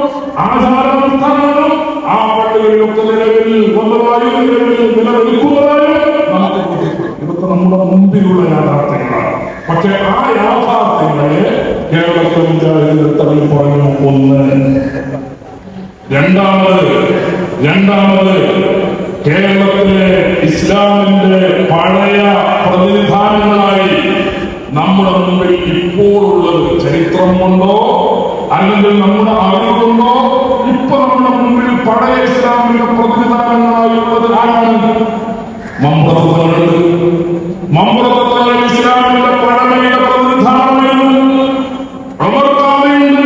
ആചാരാനുഷ്ഠാനങ്ങളും ആ പള്ളികളിലൊക്കെ നിലവിൽ വന്നതായും നിലനിൽക്കുന്നതായും നമുക്ക് ബോധ്യപ്പെടും. ഇതൊക്കെ നമ്മുടെ മുമ്പിലുള്ള യാഥാർത്ഥ്യങ്ങളാണ്. പക്ഷെ ആ യാഥാർത്ഥ്യങ്ങളെ കേരളത്തിൽ മുജാഹിദുകൾ തള്ളി പറഞ്ഞു. ഒന്ന്. രണ്ടാമത് കേരളത്തിലെ ഇസ്ലാമിന്റെ പഴയ പ്രതിനിധാനങ്ങളായി നമ്മുടെ മുമ്പിൽ ഇപ്പോഴുള്ളത് ചരിത്രം കൊണ്ടോ അല്ലെങ്കിൽ നമ്മുടെ അറിവുകൊണ്ടോ ഇപ്പൊ നമ്മുടെ മുമ്പിൽ പഴയ ഇസ്ലാമിന്റെ പ്രതിനിധാനങ്ങളായുള്ളത് ആരാണ്? മമ്പ്രത്തങ്ങളുണ്ട്. മമ്പ്രത്തങ്ങൾ ഇസ്ലാമിന്റെ പഴമയുടെ പ്രതിനിധാനമായിരുന്നു. ഉമർ ഖാദിയുണ്ട്.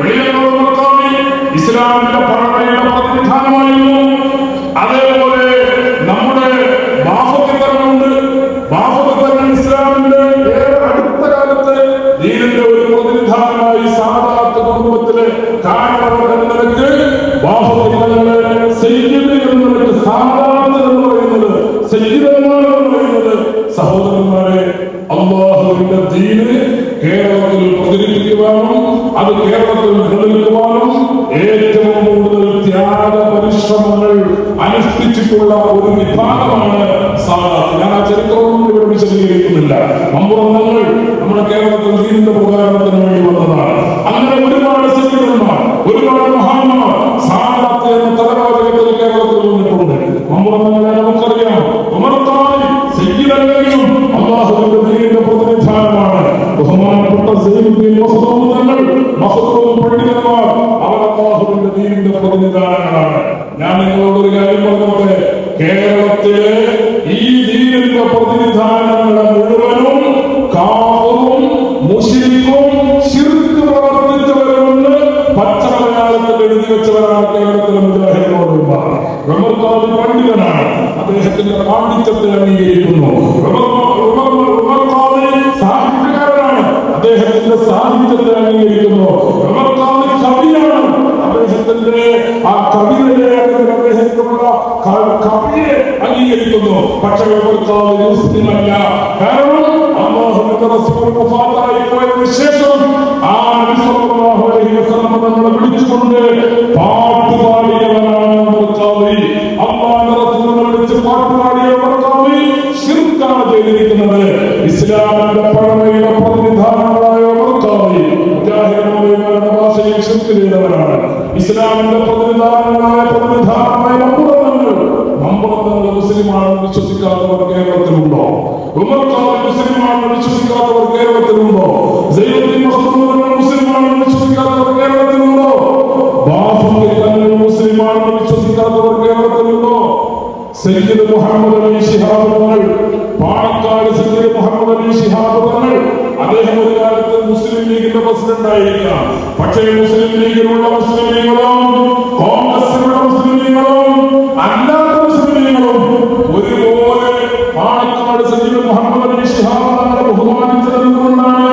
വെളിയന്നൂർ ഉമർ ഖാദി ഇസ്ലാമിന്റെ പഴമയുടെ പ്രതിനിധാനമായിരുന്നു. അതേപോലെ നമ്മുടെ ബാഫഖിതങ്ങളുണ്ട്. ബാഫഖിതങ്ങൾ ഇസ്ലാമിന്റെ അടുത്ത കാലത്ത് ദീനിന്റെ ഒരു പ്രതിനിധാനമായി സാദാത്ത് കുടുംബത്തിലെ കാരണവർ എന്ന നിലയ്ക്ക് ബാഫഖിതങ്ങളെ സയ്യിദ് എന്ന നിലയ്ക്ക് സാദാത്ത് എന്ന് പറയുന്നത് സയ്യിദന്മാർ എന്ന് പറയുന്നത് സഹോദരന്മാരെ അല്ലാഹുവിന്റെ ദീന് കേരളത്തിൽ പ്രചരിപ്പിക്കുവാനും അത് കേരളത്തിൽ നിലനിൽക്കുവാനും ഏറ്റവും കൂടുതൽ ത്യാഗ പരിശ്രമങ്ങൾ അനുഷ്ഠിച്ചിട്ടുള്ള ഒരു വിഭാഗമാണ് സാദാത്ത്. ഞാൻ ആ ചരിത്രമൊന്നും ഇവിടെ വിശദീകരിക്കുന്നില്ല. മമ്പുറങ്ങൾ നമ്മുടെ കേരളത്തിൽ ദീനിന്റെ പ്രചാരണത്തിന് വേണ്ടി വന്നതാണ്. അങ്ങനെ ഒരുപാട് സയ്യിദന്മാർ, ഒരുപാട് മഹാന്മാർ സാദാത്ത് എന്ന തലവാചകത്തിൽ കേരളത്തിൽ വന്നിട്ടുണ്ട്. മമ്പുറങ്ങളെ നമുക്കറിയാം. ഉമർ ഖാദി സയ്യിദല്ലെങ്കിലും അല്ലാഹുവിന്റെ ദീനിന്റെ പ്രതിനിധാനമാണ്. ബഹുമാനപ്പെട്ട സയ്യിദുൽ മഖ്ദൂം തങ്ങൾ, മഖ്ദൂം പണ്ഡിതന്മാർ, അവർ അല്ലാഹുവിന്റെ ദീനിന്റെ പ്രതിനിധാനങ്ങളാണ്. ഞാൻ നിങ്ങളോട് ഒരു കാര്യം പറഞ്ഞോട്ടെ. കേരളത്തിലെ ഈ ദീനിന്റെ പ്രതിനിധാനങ്ങളെ മുഴുവനും കാഫിറും മുശ്രിക്കും ശിർക്ക് പ്രവർത്തിച്ചവരുമെന്ന് പച്ച മലയാളത്തിൽ എഴുതി വെച്ചവരാണ് കേരളത്തിലെ മുജാഹിദുകൾ. ഉമർ ഖാദി പണ്ഡിതനാണ്. അദ്ദേഹത്തിന്റെ പാണ്ഡിത്യത്തെ അംഗീകരിക്കുന്നു. ഉമർ ഖാദി സാഹിത്യകാരനാണ്. അദ്ദേഹത്തിന്റെ സാഹിത്യത്തെ അംഗീകരിക്കുന്നു. ഉമർ ഖാദി കവിയാണ്. അദ്ദേഹത്തിന്റെ ആ കവിതയെ അദ്ദേഹത്തിനുള്ള കവിയെ അംഗീകരിക്കുന്നു. പക്ഷേ ഉമർ ഖാദി മുസ്ലിമല്ല. കാരണം അല്ലാഹുവിന്റെ റസൂൽ വഫാത്തായി പോയതിനു ശേഷം ആ നബി സല്ലല്ലാഹു അലൈഹി വസല്ലം തങ്ങളെ വിളിച്ചുകൊണ്ട് പാട്ടുപാടിയവനാണ് ഉമർ ഖാദി. അല്ലാഹുവിന്റെ റസൂലിനെ വിളിച്ച് പാട്ടുപാടിയ ഉമർ ഖാദി ശിർക്കാണ് ചെയ്തിരിക്കുന്നത്. ഇസ്ലാമിന്റെ പഴമയുടെ പ്രതിനിധാനങ്ങളായ ഉമർ ഖാദി മുജാഹിദുകളുടെ ഭാഷയിൽ ശിർക്ക് ചെയ്തവരാണ്. ഇസ്ലാമിന്റെ പ്രതിനിധാനമായ മമ്പുറങ്ങൾ മുസ്ലിമാണെന്ന് വിശ്വസിക്കാത്തവർ കേരളത്തിലുണ്ടോ? ഉമർ ഖാദി മുസ്ലിമാണെന്ന് വിശ്വസിക്കാത്തവർ കേരളത്തിലുണ്ടോ? സയ്യിദുൽ മഖ്ദൂം മുസ്ലിമാണെന്ന് വിശ്വസിക്കാത്തവർ കേരളത്തിലുണ്ടോ? ബാഫഖിതങ്ങൾ മുസ്ലിമാണെന്ന് വിശ്വസിക്കാത്തവർ കേരളത്തിലുണ്ടോ? സയ്യിദ് മുഹമ്മദ് അലി ശിഹാബ് തങ്ങൾ, പാണക്കാട് സയ്യിദ് മുഹമ്മദ് അലി ശിഹാബ് തങ്ങൾ, അദ്ദേഹം ഒരു കാലത്ത് മുസ്ലിം ലീഗിന്റെ പ്രസിഡന്റ് ആയിരിക്കാം. പക്ഷേ മുസ്ലിം ലീഗിലുള്ള മുസ്ലിമീങ്ങളും കോൺഗ്രസിലുള്ള മുസ്ലിമീങ്ങളും അല്ലാത്ത മുസ്ലിമീങ്ങളും ഒരുപോലെ പാണക്കാട് സയ്യിദ് മുഹമ്മദ് അലി ശിഹാബ് തങ്ങളെ ബഹുമാനിച്ചതുകൊണ്ടാണ്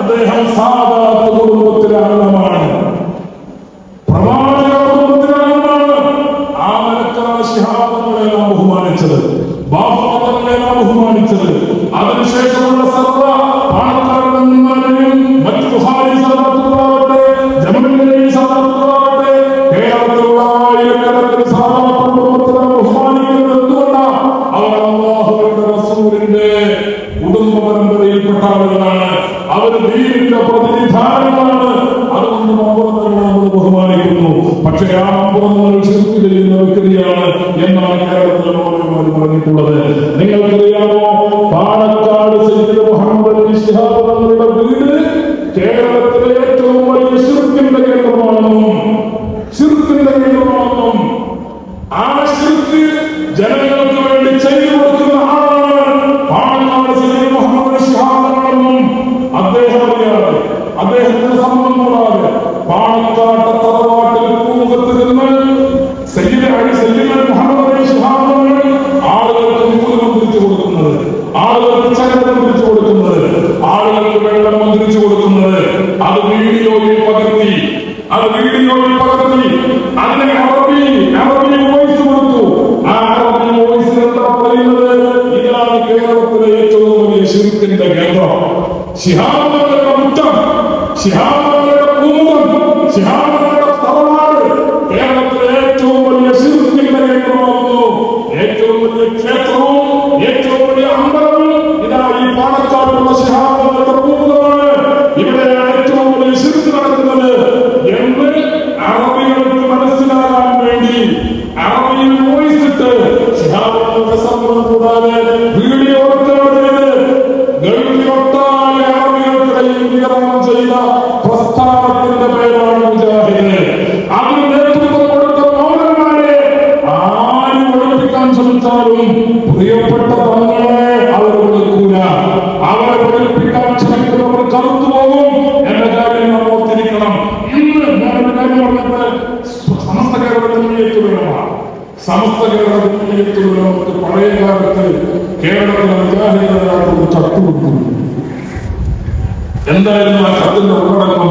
അദ്ദേഹം സാദാത്ത് കുടുംബത്തിലെ അംഗമാണ്, പ്രവാചക കുടുംബത്തിലെ അംഗമാണ്. ആ നിലക്കാണ് ശിഹാബ് തങ്ങളെല്ലാം ബഹുമാനിച്ചത്, ബാഫഖിതങ്ങളെല്ലാം ബഹുമാനിച്ചത്. അതിനുശേഷമുള്ള സർവ്വ പാണക്കാരന്മാരെയും മറ്റു ബുഖാരി സാദാത്തുകളാവട്ടെ, ജമലുൽ സാദാത്തുകളാവട്ടെ, നമ്പറായിരിക്കുന്നു. പക്ഷേ ആ നമ്പർ ശിർക്ക് ചെയ്യുന്ന വ്യക്തിയാണ് എന്നാണ് കേരളത്തിലെ മൗലവിമാർ പറഞ്ഞിട്ടുള്ളത്. നിങ്ങൾക്കറിയാമോ, പാണക്കാട് സയ്യിദ് മുഹമ്മദ് അലി ശിഹാബ് തങ്ങളുടെ വീട് കേരളത്തിലെ ഏറ്റവും വലിയ ശിർക്കിന്റെ കേന്ദ്രമാണെന്നും ആ ശിർക്ക് ജനങ്ങൾക്ക് വേണ്ടി ചെയ്തു കൊടുക്കുന്ന ആളാണ് പാണക്കാട് സയ്യിദ് മുഹമ്മദ് അലി ശിഹാബ് തങ്ങളെന്നും അദ്ദേഹം അറിയാതെ, അദ്ദേഹത്തിന്റെ സമ്മതം കൂടാതെ പാണക്കാട്ടെ തറവാട്ടിൽ പൂമുഖത്ത് നിന്ന് സയ്യിദ് മുഹമ്മദ് അലി ശിഹാബ് തങ്ങൾ ആളുകൾക്ക് മൂലം തിരിച്ചു കൊടുക്കുന്നത്, ആളുകൾക്ക് ചരിത്രം തിരിച്ചു കൊടുക്കുന്നത്, ആളുകൾക്ക് വെള്ളം മന്ത്രിച്ചു കൊടുക്കുന്നത്, അത് വീഡിയോയിൽ പകർത്തി അതിനെ അറബി വോയിസ് കൊടുത്തു. ആ അറബി വോയിസിൽ എന്താ പറയുന്നത്? ഇതാണ് കേരളത്തിലെ ഏറ്റവും വലിയ ശിർക്കിന്റെ കേന്ദ്രം, ശിഹാബ് തങ്ങളുടെ മുറ്റം, ശിഹാബ് തങ്ങളുടെ പൂമുഖം, ശിഹാബ് തങ്ങളുടെ തറവാട് കേരളത്തിലെ ഏറ്റവും വലിയ ശിർക്കിന്റെ കേന്ദ്രമാകുന്നു. ഏറ്റവും വലിയ ക്ഷേത്രവും ഏറ്റവും വലിയ അമ്പലവും ഇതാ ഈ പാണക്കാടുള്ള ശിഹാബ് തങ്ങളുടെ പൂമുഖമാണ്. ഇവിടെയാണ് ഏറ്റവും വലിയ ശിർക്ക് നടക്കുന്നത് എന്ന് അറബികൾക്ക് മനസ്സിലാകാൻ വേണ്ടി അറബിയിൽ വോയിസ് ഇട്ട് ശിഹാബ് തങ്ങളുടെ സമ്മതം കൂടാതെ വീഡിയോ ഗൾഫിലൊട്ടാകെ അറബികൾക്കിടയിൽ വിതരണം ചെയ്ത പ്രസ്ഥാനത്തിന്റെ പേരാണ് മുജാഹിദ്. അതിന് നേതൃത്വം കൊടുത്ത മൗലവിമാരെ ആര് പഠിപ്പിക്കാൻ ശ്രമിച്ചാലും പ്രിയപ്പെട്ട തങ്ങളെ അവർ കൊടുക്കൂല. അവരെ പഠിപ്പിക്കാൻ ശ്രമിക്കുന്നവർ കറുത്തു പോകും എന്ന കാര്യം നാം ഓർത്തിരിക്കണം. ഇന്ന് ഞാനൊരു കാര്യം പറഞ്ഞത് സമസ്ത കേരളത്തിലേക്കുള്ളതാണ്. സമസ്ത കേരളത്തിലേക്കുള്ളവർക്ക് പഴയ കാലത്ത് കേരളത്തിലെ മുജാഹിദുകളായിട്ട് ചത്തുകൊടുത്തു. എന്തായിരുന്നു ആ ചത്തിന്റെ ഉള്ളടക്കം?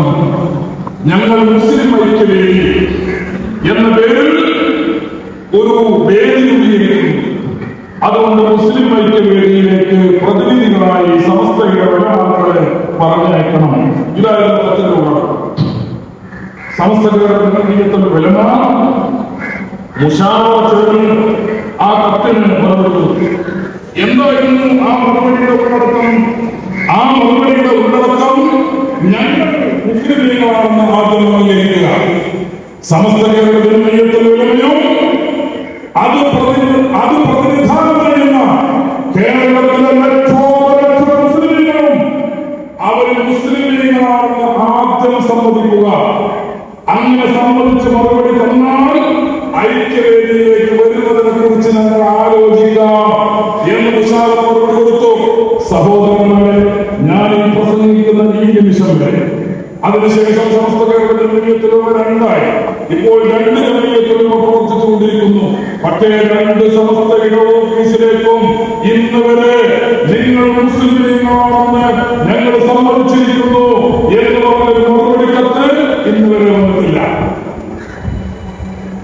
ഞങ്ങൾ മുസ്ലിം ഐക്യവേദി എന്ന പേരിൽ ഒരു വേദി രൂപീകരിക്കുന്നു. അതുകൊണ്ട് മുസ്ലിം ഐക്യവേദിയിലേക്ക് പ്രതിനിധികളായി സമസ്തയുടെ ഉലമാക്കളെ പറഞ്ഞയക്കണം. ഇതായിരുന്നു കത്തിന്റെ ഉള്ളടക്കം. സമസ്തയുടെ പ്രതിനിധിത്വ ഉലമ മുശാവറ ചേർന്ന് ആ കത്തിന് മറുപടി. എന്തായിരുന്നു ആ മറുപടിയുടെ ഉള്ളടക്കം? ആ മറുപടിയുടെ ഉള്ളടക്കം ഞങ്ങൾ മുസ്ലിം ലീഗാണെന്ന് ആദ്യം അംഗീകരിക്കുക. സമസ്ത കേരളത്തിലും അത് പ്രതിനിധാനം ചെയ്യുന്ന കേരളത്തിലെ ലക്ഷോപലക്ഷം മുസ്ലിം ലീഗും അവരിൽ മുസ്ലിം ലീഗാണെന്ന് ആദ്യം സമ്മതിക്കുക. അങ്ങനെ സമ്മതിച്ച് മറുപടി തന്നാൽ ഐക്യവേദിയിലേക്ക് വരുന്നതിനെ കുറിച്ച് ഞങ്ങൾ ആലോചിക്കാം എന്ന് വിശാല മറുപടി കൊടുത്തു. സഹോദരന്മാരെ, ഞാൻ ഈ പ്രസംഗിക്കുന്ന ഈ നിമിഷം വരെ, അതിനുശേഷം സമസ്ത കേരളത്തിലുള്ള രണ്ടായി, ഇപ്പോൾ 2 ജമീയത്തുകളും പ്രവർത്തിച്ചുകൊണ്ടിരിക്കുന്നു. പക്ഷേ 2 സമസ്തയുടെ ഓഫീസിലേക്കും ഇന്ന് വരെ നിങ്ങൾ മുസ്ലിം ലീഗാണെന്ന് ഞങ്ങൾ സമ്മതിച്ചിരിക്കുന്നു എന്ന് പറഞ്ഞൊരു മറുപടി കത്ത് ഇന്ന് വരെ വന്നിട്ടില്ല.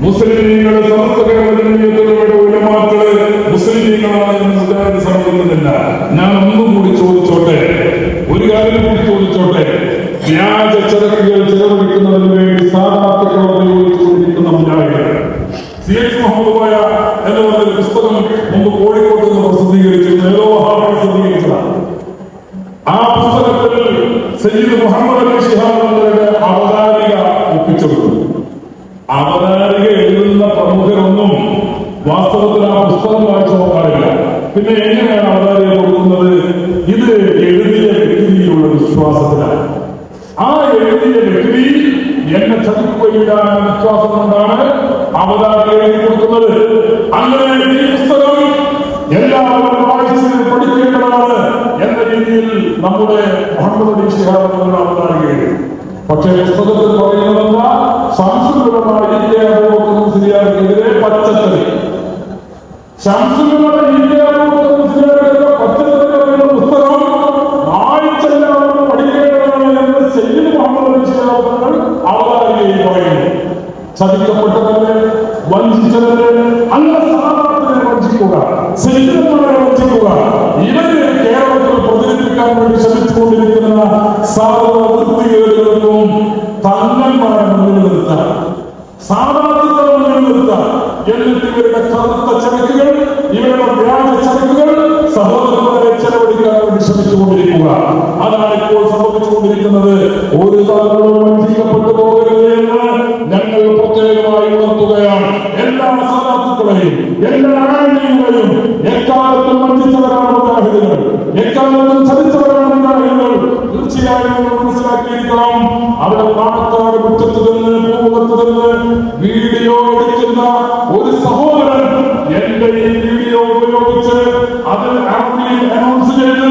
മുസ്ലിം ലീഗുകളുടെ സമസ്ത കേരളത്തിലുള്ള ഉലമാക്കള് മുസ്ലിം ലീഗാണ് എന്ന് മുജാഹിദ് സമ്മതിക്കുന്നില്ല. ഞാൻ ഒന്നുകൂടി ചോദിച്ചോട്ടെ, ഒരു കാര്യം കൂടി ചോദിച്ചോട്ടെ. വ്യാജ ചരക്കുകൾ ചെലവഴിക്കുന്നതിന് വേണ്ടി സാധാരണ ഉപയോഗിച്ചുകൊണ്ടിരിക്കുന്ന മുജാഹിദ് CH മുഹമ്മദ് കോയ എന്ന് പറഞ്ഞൊരു പുസ്തകം മുമ്പ് കോഴിക്കോട്ട് നിന്ന് പ്രസിദ്ധീകരിച്ചതാണ്. ആ പുസ്തകത്തിൽ സയ്യിദ് മുഹമ്മദ് അലി ശിഹാബ് തങ്ങളുടെ അവതാരിക ഒപ്പിച്ചെടുത്തു. അവതാരിക എഴുതുന്ന പ്രമുഖരൊന്നും വാസ്തവത്തിൽ ആ പുസ്തകം വായിച്ചു നോക്കാറില്ല. പിന്നെ എങ്ങനെയാണ് അവതാരിക കൊടുക്കുന്നത്? ഇത് എഴുതിയ വ്യക്തിയിലുള്ള വിശ്വാസത്തിലാണ്. ആ എഴുതിയ വ്യക്തി എന്നെ ചതിക്കുകയില്ല എന്ന വിശ്വാസം കൊണ്ടാണ് അവതാരിക എഴുതി കൊടുക്കുന്നത്. അങ്ങനെ ഈ പുസ്തകം എല്ലാവരും വായിച്ച് പഠിക്കേണ്ടതാണ് എന്ന രീതിയിൽ നമ്മുടെ മുഹമ്മദ് അലി ശിഹാബ് തങ്ങൾ അവതാരിക എഴുതി. പക്ഷേ പുസ്തകത്തിൽ പറയുന്നതല്ല, ശംസുലമായ മുസ്ലിയാർക്കെതിരെ പച്ചക്കറി, ശംസുലമായ മുസ്ലിയാർക്കെതിരെ പച്ചക്കറി എന്ന പുസ്തകം വായിച്ചെല്ലാവരും പഠിക്കേണ്ടതാണ് എന്ന് സയ്യിദ് മുഹമ്മദ് അലി ശിഹാബ് തങ്ങൾ അവതാരികയിൽ പറയുന്നു. ചതിക്കപ്പെട്ടവരെ, വഞ്ചിച്ചവരെ, അങ്ങനെ സ്ഥാനാർത്ഥിനെ വഞ്ചിക്കുക, സയ്യിദന്മാരെ വഞ്ചിക്കുക, ഇവരെ കേരളത്തിൽ പ്രചരിപ്പിക്കാൻ വേണ്ടി ശ്രമിച്ചുകൊണ്ടിരിക്കുന്ന സാധാരണ തങ്ങന്മാരെ മുന്നിൽ നിർത്താൻ, സാധാരണ മുന്നിൽ നിർത്താൻ, എന്നിട്ട് ഇവരുടെ കറുത്ത ചരക്കുകൾ, ഇവരുടെ വ്യാജ ചരക്കുകൾ സഹോദരന്മാരെ ചെലവഴിക്കാൻ വേണ്ടി ശ്രമിച്ചുകൊണ്ടിരിക്കുക. അതാണ് ഇപ്പോൾ സംഭവിച്ചുകൊണ്ടിരിക്കുന്നത്. ഒരു തലമുറ വഞ്ചിക്കപ്പെട്ടു പോകരുത് എന്ന് ഞങ്ങൾ സഹോദരങ്ങളെയും എല്ലാ ആളുകളെയും എക്കാലത്തും വഞ്ചിച്ചവരാണ് മുജാഹിദുകൾ, എക്കാലത്തും ചതിച്ചവരാണ് മുജാഹിദുകൾ. തീർച്ചയായും മനസ്സിലാക്കിയിരിക്കണം. അവിടെ പാണക്കാട് മുറ്റത്ത് നിന്ന് പൂവത്ത് നിന്ന് വീഡിയോ എടുക്കുന്ന ഒരു സഹോദരൻ എന്റെ ഈ വീഡിയോ ഉപയോഗിച്ച് അത് അറബിയിൽ അനൗൺസ് ചെയ്ത്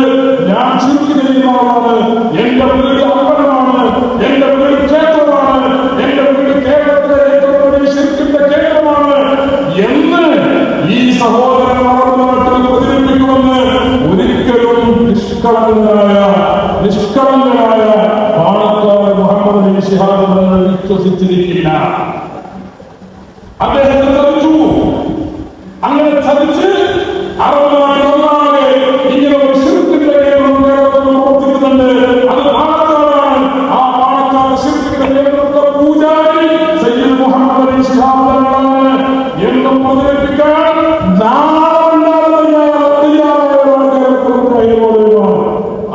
ഞാൻ ശിർക്ക് ചെയ്യുന്ന ആളാണ്, എന്റെ വീട് അപകടമാണ്, എന്റെ വീട് ക്ഷേത്രമാണ്, എന്റെ വീട് കേരളത്തിലെ ഏറ്റവും വലിയ ശിർക്കിന്റെ കേന്ദ്രമാണ് എന്ന് ഈ സഹോദരൻ അവരുടെ നാട്ടിൽ പ്രചരിപ്പിക്കുമെന്ന് ഒരിക്കലും നിഷ്കളങ്കനായ പാണക്കാട് മുഹമ്മദ് അലി ശിഹാബ് തങ്ങൾ വിശ്വസിച്ചിരിക്കില്ല. അദ്ദേഹത്തെ ചതിച്ചു. അങ്ങനെ ചതിച്ച് അറബിനാട്ടിലൊന്നാകെ ഇങ്ങനെ ഒരു ശിർക്കിന്റെ കേന്ദ്രം കേരളത്തിൽ പ്രവർത്തിക്കുന്നുണ്ട്. അത് പാണക്കാടാണ്. ആ പാണക്കാട് ശിർക്കിന്റെ കേന്ദ്രത്തിലെ പൂജാരി സയ്യിദ് മുഹമ്മദ് അലി ശിഹാബ് തങ്ങളാണ് എന്ന് പ്രചരിപ്പിക്കാൻ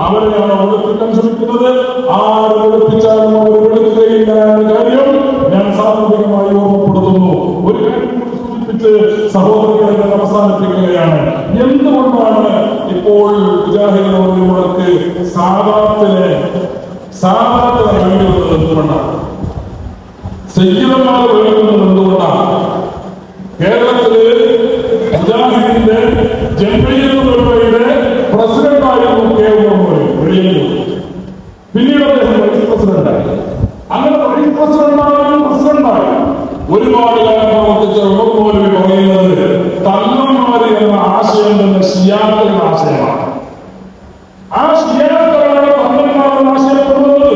അവരെയാണ് വെളുപ്പിക്കാൻ ശ്രമിക്കുന്നത്. ആര് വെളുപ്പിച്ചാലും അവർ വെളുക്കുകയില്ല എന്ന കാര്യം ഞാൻ സാമൂഹികമായി ഓർമ്മപ്പെടുത്തുന്നു. ഒരു കാര്യം സൂചിപ്പിച്ച് സഹോദരങ്ങളെ ഞാൻ അവസാനിപ്പിക്കുകയാണ്. എന്തുകൊണ്ടാണ് ഇപ്പോൾ മുജാഹിദുകൾക്ക് സാദാത്തിനെ വേണ്ടുന്നത്? എന്തുകൊണ്ടാണ് സയ്യിദന്മാർ വേണ്ടുന്നത്? എന്തുകൊണ്ടാണ് കേരളത്തില് മുജാഹിദിന്റെ ജംഇയ്യത്തുൽ പ്രസിഡന്റായിരുന്നു പിന്നീട് അദ്ദേഹം വൈസ് പ്രസിഡന്റായി. അങ്ങനെ വൈസ് പ്രസിഡന്റായി ഒരുപാട് കാലം പ്രവർത്തിച്ച ഉമർ മൗലവി പറയുന്നത് തങ്ങന്മാര് എന്ന ആശയം തന്നെ ശിയാക്കളുടെ ആശയമാണ്. ആ ശിയാക്കളാണ് തങ്ങന്മാരെന്ന് ആശയപ്പെടുന്നത്.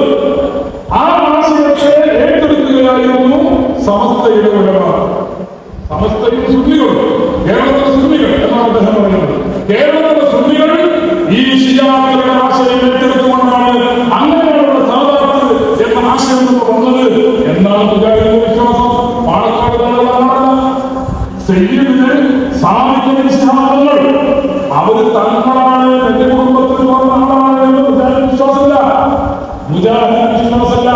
ആ ആശയത്തെ ഏറ്റെടുക്കുകയായിരുന്നു സമസ്തയുടെ ഉലമാ. സമസ്തയും സുന്നികളും കേരളത്തിലെ സുന്നികൾ എന്നാണ് അദ്ദേഹം പറയുന്നത്. കേരളത്തിലെ സുന്നികൾ ഈ ശിയാക്കളുടെ ആശയം ഏറ്റെടുത്തുകൊണ്ടാണ് അങ്ങനെയുള്ള സാദാത്ത് എന്ന ആശയം വന്നത് എന്നാണ് മുജാഹിദിന്റെ വിശ്വാസം. പാണക്കാട് സയ്യിദിന് സാദിഖ് ശിഹാബുകൾ അവര് തങ്ങളാണ്, എന്റെ കുടുംബത്തിൽ പറഞ്ഞ ആളാണ് എന്ന് മുജാഹിദ് വിശ്വാസമില്ല. മുജാഹിദ് വിശ്വാസമില്ല.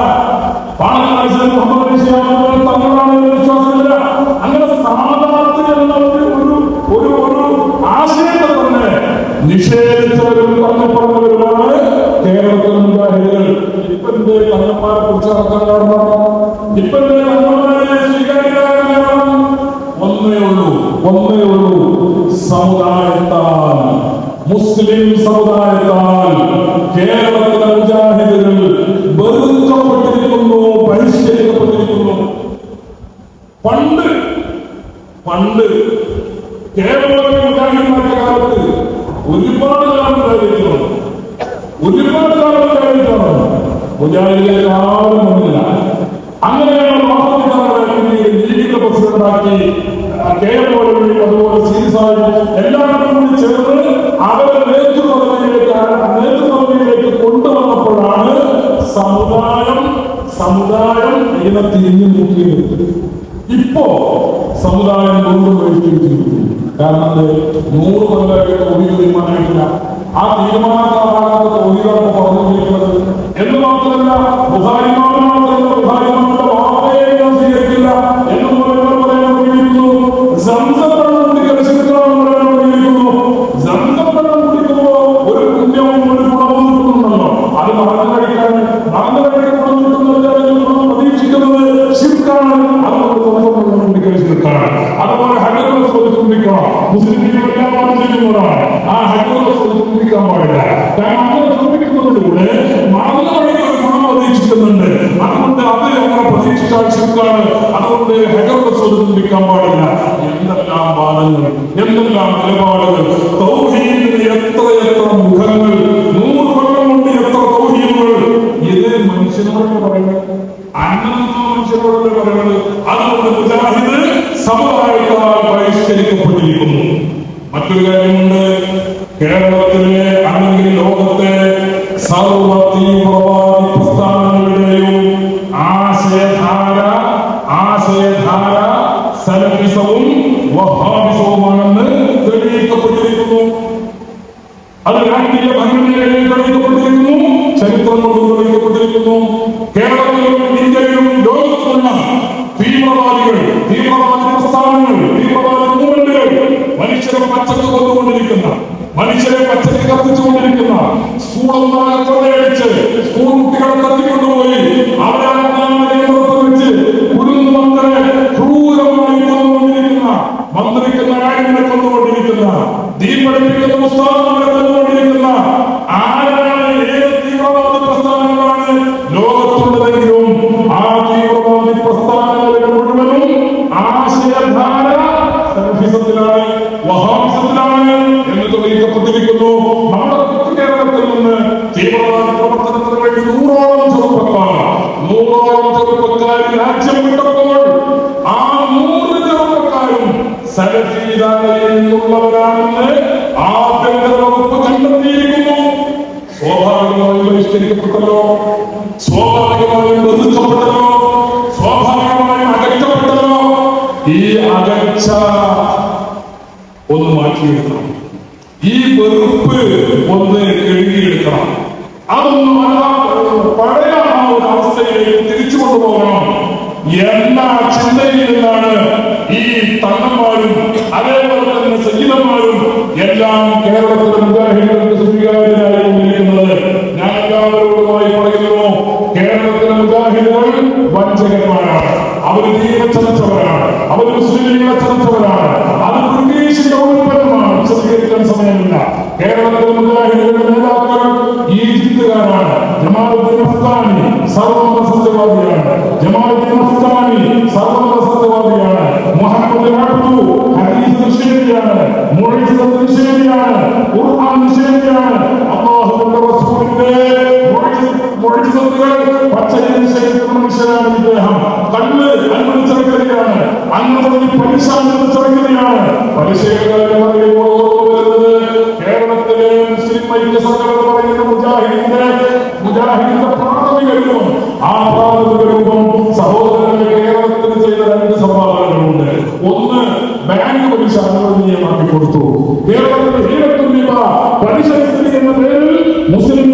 പാണക്കാട് മുഹമ്മദ് അലി ശിഹാബുകൾ തങ്ങളാണ് എന്ന് വിശ്വാസമില്ല. അങ്ങനെ സാദാത്ത് എന്ന ഒരു ആശയത്തെ തന്നെ നിഷേധിച്ചവരും തള്ളിപ്പറഞ്ഞവരുമാണ് കേരളത്തിലെ മുജാഹിദുകൾ. ഇപ്പന്റെ തങ്ങന്മാരെ കുറിച്ച് നടക്കാൻ കാരണം, ഇപ്പന്റെ തങ്ങന്മാരെ സ്വീകരിക്കാൻ ഒന്നേ ഉള്ളൂ സമുദായത്താൽ, മുസ്ലിം സമുദായത്താൽ കേരളത്തിലെ മുജാഹിദുകൾ വെറുക്കപ്പെട്ടിരിക്കുന്നു, ബഹിഷ്കരിക്കപ്പെട്ടിരിക്കുന്നു. പണ്ട് കേരളത്തിലെ മുജാഹിദുമാരുടെ കാലത്ത് ഒരുപാട് കാലം ഉണ്ടായിരിക്കണം. മുജാഹിദിലേക്ക് ആരും വന്നില്ല. അങ്ങനെയാണ് ലീഗിന്റെ പ്രസിഡന്റാക്കി കേരളത്തിൽ അതുപോലെ സീരിയസായി എല്ലാവരും കൂടി ചേർന്ന് അവരെ നേതൃപദവിയിലേക്ക് കൊണ്ടുവന്നപ്പോഴാണ് സമുദായം ഇങ്ങനെ തിരിഞ്ഞു നോക്കിയത്. ഇപ്പോ സമുദായം കൊണ്ടുപോയിരിക്കുന്നു. കാരണം 100 കൊല്ലമായിട്ട് ഒരു തീരുമാനമായിട്ടില്ല. ആ തീരുമാനക്കാരാണ് തൊഴിലാണ് പറഞ്ഞുകൊണ്ടിരിക്കുന്നത്. എന്ന് മാത്രമല്ല ബുഖാരിമാരുടെ വാർത്തയെ സ്വീകരിക്കില്ല എന്ന് പറയാനിരിക്കുന്നു. സംസദം കുടിക്കുന്നു. സംസദം കുടിക്കുമ്പോ ഒരു പുണ്യവും ഒരു ഗുണവും കിട്ടുന്നുണ്ടല്ലോ. അത് മറന്നു കഴിക്കാൻ പ്രതീക്ഷിക്കുന്നത് ശിർക്കാണ്. അതുകൊണ്ട് കുടിക്കൽ ശിർക്കാണ്. അതുപോലെ ഹജ്ജുൽ ശ്രദ്ധിക്കണം. മുസ്ലിം എല്ലാം ചെയ്യുന്നതാണ്. ആ ഹജ്ജുൽ ശ്രദ്ധിക്കാൻ പാടില്ല. കാരണം അങ്ങനെ ശ്രദ്ധിക്കുന്നതിലൂടെ മറന്നു കഴിക്കുന്ന ഗുണം പ്രതീക്ഷിക്കുന്നുണ്ട്. അതുകൊണ്ട് അത് അങ്ങനെ പ്രതീക്ഷിച്ചാൽ ശിർക്കാണ്. അതുകൊണ്ട് ഹജ്ജുൽ ശ്രദ്ധിക്കാൻ പാടില്ല. എന്തെല്ലാം വാദങ്ങൾ, എന്തെല്ലാം നിലപാടുകൾ, തൗഹീദിന് എത്രയെത്ര മുഖങ്ങൾ, 100 കൊല്ലം കൊണ്ട് എത്ര തൗഹീദുകൾ. ഇത് മനുഷ്യനോട് പറയുന്നത്, മനുഷ്യനോട് പറയുന്നത്. അതുകൊണ്ട് മുജാഹിദ് സമുദായത്താൽ ബഹിഷ്കരിക്കപ്പെട്ടിരിക്കുന്നു. മറ്റൊരു കാര്യമുണ്ട്. കേരളത്തിലെ അല്ലെങ്കിൽ ലോകത്തെ സർവ തീവ്രവാദി പ്രസ്ഥാനങ്ങളുടെയും ആശയധാര സലഫിസവും വഹാബിസവുമാണെന്ന് തെളിയിക്കപ്പെട്ടിരിക്കുന്നു. അത് രാഷ്ട്രീയ ഭരണഘടനയിൽ തെളിയിക്കപ്പെട്ടിരിക്കുന്നു, ചരിത്രം കൊണ്ട് തെളിയിക്കപ്പെട്ടിരിക്കുന്നു. കേരളത്തിലും ഇന്ത്യയിലും ലോകത്തുമുള്ള തീവ്രവാദി പ്രസ്ഥാനങ്ങൾ, തീവ്രവാദി മനുഷ്യരെ പച്ചക്ക് കത്തിച്ചുകൊണ്ടിരിക്കുന്ന, സ്കൂളൊന്നാകെ കൊള്ളയടിച്ച് സ്കൂൾ കുട്ടികളെ തട്ടിക്കൊണ്ടുപോയി അവരെ വെച്ച് കുരുന്നു മക്കളെ ക്രൂരമായി കൊന്നുകൊണ്ടിരിക്കുന്ന, മന്ത്രിക്കുന്ന കാര്യങ്ങളെ കൊന്നുകൊണ്ടിരിക്കുന്ന, ദീൻ പഠിപ്പിക്കുന്ന പുസ്തകങ്ങളെ കൊന്നുകൊണ്ടിരിക്കുന്ന ആരാണ്, ഏത് തീവ്രവാദി പ്രസ്ഥാനങ്ങളാണ് ലോകത്തുള്ളതെങ്കിലും ആ തീവ്രവാദി പ്രസ്ഥാനങ്ങളുടെ മുഴുവനും ആശയധാര സലഫിസത്തിലാണ്, വഹാബിസത്തിലാണ് എന്ന് തെളിയിക്കപ്പെട്ടിരിക്കുന്നു. നമ്മുടെ കേരളത്തിൽ നിന്ന് തീവ്രവാദി പ്രവർത്തനത്തിന് വേണ്ടി 100ഓളം ചെറുപ്പക്കാർ രാജ്യം വിട്ടപ്പോൾ ആ 100 ചെറുപ്പക്കാരും സലഫിദാനയിൽ നിന്നുള്ളവരാണെന്ന് ആഭ്യന്തര വകുപ്പ് കണ്ടെത്തിയിരിക്കുന്നു. സ്വാഭാവികമായും ബഹിഷ്കരിക്കപ്പെട്ടല്ലോ, സ്വാഭാവികമായും ഒതുക്കപ്പെട്ടല്ലോ, സ്വാഭാവികമായും അകറ്റപ്പെട്ടല്ലോ. ഈ അകച്ച ഒന്ന് മാറ്റിയെടുക്കണം, ഈ വെറുപ്പ് ഒന്ന് കഴുകിയെടുക്കണം, അതൊന്നും പഴയ ആ ഒരു അവസ്ഥയിലേക്ക് തിരിച്ചു കൊണ്ടുപോകണം എന്ന ചിന്തയിൽ നിന്നാണ് ഈ തങ്ങന്മാരും അതേപോലെ തന്നെ സജീവന്മാരും എല്ലാം കേരളത്തിലെ മുജാഹിദുകൾക്ക് സ്വീകാര്യരായിരിക്കുന്നത്. ഞാൻ എല്ലാവരോടുമായി പറയുന്നു, കേരളത്തിലെ മുജാഹിദുകൾ വഞ്ചകന്മാരാണ്, അവർ ദീപച്ചതച്ചവരാണ്, അവർ മുസ്ലിങ്ങളെ ചതച്ചവരാണ്, അത് ബ്രിട്ടീഷിന്റെ ഉൾപ്പെടമാണ്. വിശദീകരിക്കാൻ സമയമില്ല. കേരളത്തിലെ മുജാഹിദുകളുടെ നേതാക്കൾ ഈജിപ്തുകാരാണ്. ജമാലുദ്ദീൻ അഫ്ഗാനി സർവമത സത്യവാദിയാണ്, ജമാലുദ്ദീൻ അഫ്ഗാനി സർവമത സത്യവാദിയാണ്, മുഹമ്മദ് അബ്ദു ഹദീസ് നിഷേധിയാണ്, മുഅ്ജിസത്ത് നിഷേധിയാണ്, ഖുർആൻ നിഷേധിയാണ്, അല്ലാഹുവിന്റെ റസൂലിന്റെ മുഅ്ജിസത്തുകൾ പച്ചയിൽ നിഷേധിക്കുന്ന മനുഷ്യനാണ് ഇദ്ദേഹം. കണ്ണ് അനുവദിച്ചിരിക്കുകയാണ്, അങ്ങനെ പലിശ അനുവദിച്ചിരിക്കുകയാണ്. പലിശയുടെ പറയുമ്പോൾ കേരളത്തിലെ മുസ്ലിം ഐക്യസംഘം പറയുന്ന മുജാഹിദിന്റെ പ്രാഥമിക രൂപം, ആ പ്രാഥമിക രൂപം സഹോദരങ്ങളെ കേരളത്തിന് ചെയ്ത 2 സംഭാവനകളുണ്ട്. ഒന്ന്, ബാങ്ക് പലിശ അനുവദനീയമാക്കി കൊടുത്തു. കേരളത്തിലെ ഹീരത്തുല്യത പലിശ എന്ന പേരിൽ മുസ്ലിം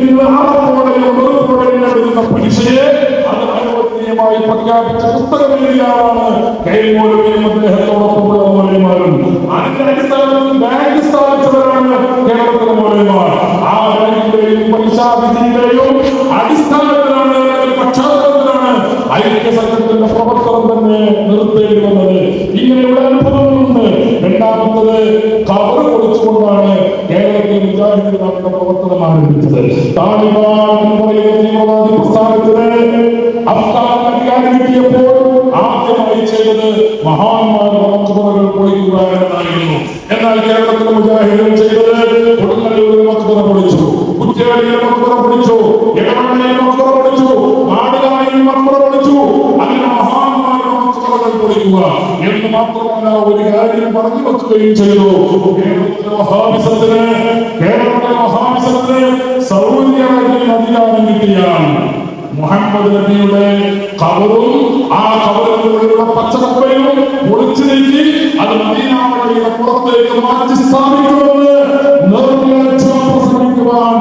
പലിശയെ അത് അനുവദനീയമായി പ്രഖ്യാപിച്ച പുസ്തകമേരിയാണ് കൈമൂലമേയും അദ്ദേഹത്തോടൊപ്പമുള്ള മൗലവിമാരും. അതിന്റെ അടിസ്ഥാനത്തിൽ ബാങ്ക് സ്ഥാപിച്ചവരാണ് കേരളത്തിലെ മൗലവിമാർ. ആ ബാങ്കിന്റെയും പലിശാവിധിയുടെയും അടിസ്ഥാനത്തിലാണ്, പശ്ചാത്തലത്തിലാണ് ഐക്യസംഘത്തിന്റെ പ്രവർത്തനം തന്നെ നിർത്തേണ്ടി വന്നത്. ഇങ്ങനെയുള്ള അനുഭവങ്ങളുണ്ട്. രണ്ടാമത്തത്, കബർ പൊളിച്ചുകൊണ്ടാണ് കേരളത്തിൽ മുജാഹിദ് നമ്മുടെ പ്രവർത്തനം ആരംഭിച്ചത്. താലിബാൻ എന്ന് പറയുന്ന തീവ്രവാദി പ്രസ്ഥാനത്തിന് അഫ്ഗാൻ അധികാരം കിട്ടിയപ്പോൾ ആദ്യമായി ചെയ്തത് മഹാന്മാരുടെ മക്ബറകൾ പൊളിക്കുക എന്നതായിരുന്നു. എന്നാൽ കേരളത്തിലെ മുജാഹിദുകൾ ചെയ്തത് കൊടുങ്ങല്ലൂരിൽ മക്ബറ പൊളിച്ചു, കുറ്റ്യാടിയിൽ മക്ബറ പൊളിച്ചു, എടവണ്ണയിൽ മക്ബറ പൊളിച്ചു, നാടുകാണിയിൽ മക്ബറ പൊളിച്ചു. അങ്ങനെ മഹാന്മാരുടെ മക്ബറകൾ പൊളിക്കുക എന്ന് മാത്രമല്ല, ഒരു കാര്യം പറഞ്ഞു വെക്കുകയും ചെയ്തു. കേരളത്തിലെ വഹാബിസത്തിന് സൗദി അറേബ്യയിൽ അധികാരം കിട്ടിയാൽ മുഹമ്മദ് നബിയുടെ ഖബറും ആ ഖബറിലുള്ള പച്ചക്കപ്പയും പൊളിച്ചു നീക്കി അത് മദീന പള്ളിയുടെ പുറത്തേക്ക് മാറ്റി സ്ഥാപിക്കുമെന്ന് നിർലജ്ജം പ്രസംഗിക്കുവാൻ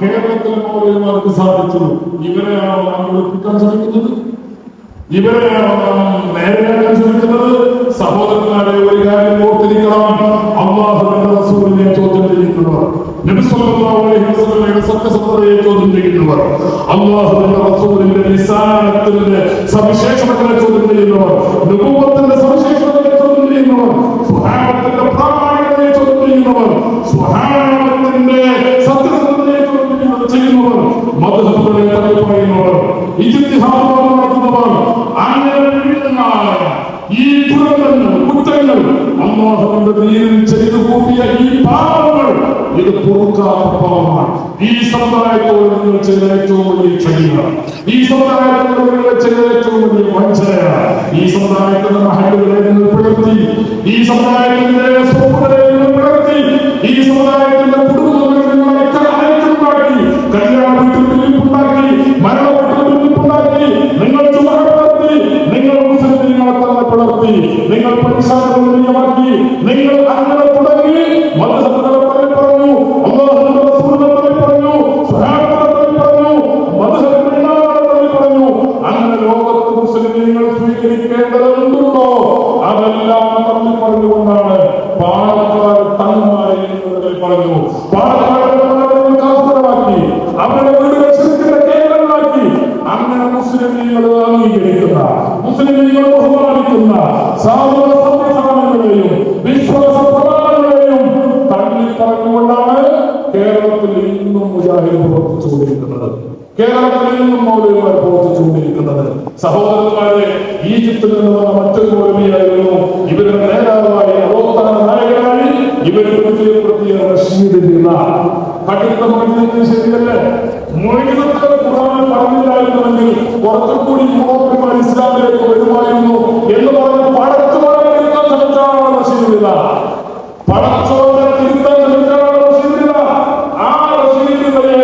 കേരളത്തിലെ മൗലവിമാർക്ക് സാധിച്ചു. ഇവരെയാണോ നാം ഒളിപ്പിക്കാൻ ശ്രമിക്കുന്നത്? ഇവരെയാണോ നാം നേരെയാക്കാൻ ശ്രമിക്കുന്നത്? സഹോദരന്മാരെ, ഒരു കാര്യം ഓർത്തിരിക്കണം. അല്ലാഹുവിന്റെ റസൂലിനെ ചോദ്യം ചെയ്യുന്നവർ, നബി സല്ലല്ലാഹു അലൈഹി വസല്ലമയുടെ സത്യസന്ധതയെ ചോദ്യം ചെയ്യുന്നവർ, അല്ലാഹുവിന്റെ റസൂലിന്റെ റിസാലത്തിന്റെ സവിശേഷതകളെ ചോദ്യം ചെയ്യുന്നവർ, നബുവത്തിന്റെ സവിശേഷതകളെ ചോദ്യം ചെയ്യുന്നവർ, സ്വഹാബത്തിന്റെ പ്രാമാണികതയെ ചോദ്യം ചെയ്യുന്നവർ, സ്വഹാബത്തിന്റെ സത്യസന്ധതയെ ചോദ്യം ചെയ്യുന്നവർ, മദ്ഹബുകളെ തള്ളിപ്പറയുന്നവർ, ഇജ്തിഹാദ് നടത്തുന്നവർ, അങ്ങനെ ഈ ദുരന്തങ്ങൾ, കുറ്റങ്ങൾ, അല്ലാഹുവിന്റെ ദീനിൽ ചെയ്തു കൂട്ടിയ ഈ പാപങ്ങൾ, ഇത് പൊറുക്കാത്ത പാപമാണ്. ഈ സമുദായത്തോട് നിങ്ങൾ ചെയ്ത ഏറ്റവും വലിയ ക്ഷണിയാണ്. ഈ സമുദായത്തോട് നിങ്ങൾ ചെയ്ത ഏറ്റവും വലിയ വഞ്ചനയാണ്. ഈ സമുദായത്തിന്റെ മഹലുകളെ നിങ്ങൾ പിളർത്തി, ഈ സമുദായത്തിന്റെ സ്വപ്നങ്ങളെ നിങ്ങൾ പിളർത്തി, ഈ സമുദായത്തിന്റെ കുടുംബങ്ങളെ നിങ്ങൾ ഐക്യമുണ്ടാക്കി, കല്യാണ വീട്ടിൽ പിരിപ്പുണ്ടാക്കി, മരണ വീട്ടിൽ പിരിപ്പുണ്ടാക്കി, നിങ്ങൾ ചുമതലപ്പെടുത്തി, നിങ്ങൾ മുസ്ലിങ്ങളെ തന്നെ പിളർത്തി, നിങ്ങൾ പരിശാലമാക്കി, നിങ്ങൾ അങ്ങനെ തുടങ്ങി മതസഭകളെ പറഞ്ഞു, അല്ലാഹുവിന്റെ റസൂലിനെ പറഞ്ഞു, സ്വഹാബത്തെ പറഞ്ഞു, മതസഭകളെ പറഞ്ഞു. അങ്ങനെ ലോകത്ത് മുസ്ലിങ്ങൾ സ്വീകരിക്കേണ്ടതുണ്ടോ അതെല്ലാം പറഞ്ഞുകൊണ്ടാണ് പാലക്കാട് അംഗീകരിക്കുന്ന, മുസ്ലിംകൾ ബഹുമാനിക്കുന്ന സാമൂഹ്യ സംവിധാനങ്ങളെയും വിശ്വാസ പ്രമാണങ്ങളെയും തള്ളിപ്പറഞ്ഞുകൊണ്ടാണ് കേരളത്തിൽ ഇന്നും മുജാഹിദ് പ്രവർത്തിച്ചുകൊണ്ടിരിക്കുന്നത്. കേരളത്തിൽ നിന്നും മൗലവിമാർ പ്രവർത്തിച്ചുകൊണ്ടിരിക്കുന്നത്. സഹോദരന്മാരെ, ഈജിപ്തിൽ നിന്ന് വന്ന മറ്റൊരു മൗലവിയായിരുന്നു ഇവരുടെ നേതാവായി നവോത്ഥാന നായകനായി ഇവർ പരിചയപ്പെടുത്തിയ റഷീദ് കടുത്ത മൊഴിഞ്ഞത് ശരിയല്ലേ? മൊഴിഞ്ഞത് ഖുർആനിൽ പറഞ്ഞില്ലായിരുന്നുവെങ്കിൽ കുറച്ചുകൂടി യൂറോപ്യന്മാർ ഇസ്ലാമിലേക്ക് വരുമായിരുന്നു എന്ന് പറഞ്ഞ് പടച്ചോനെ തിരുത്താൻ ശ്രമിച്ചാണ് റഷീദ്. പടച്ചോനെ തിരുത്താൻ ശ്രമിച്ചാണ് റഷീദ്. ആ റഷീദിനെ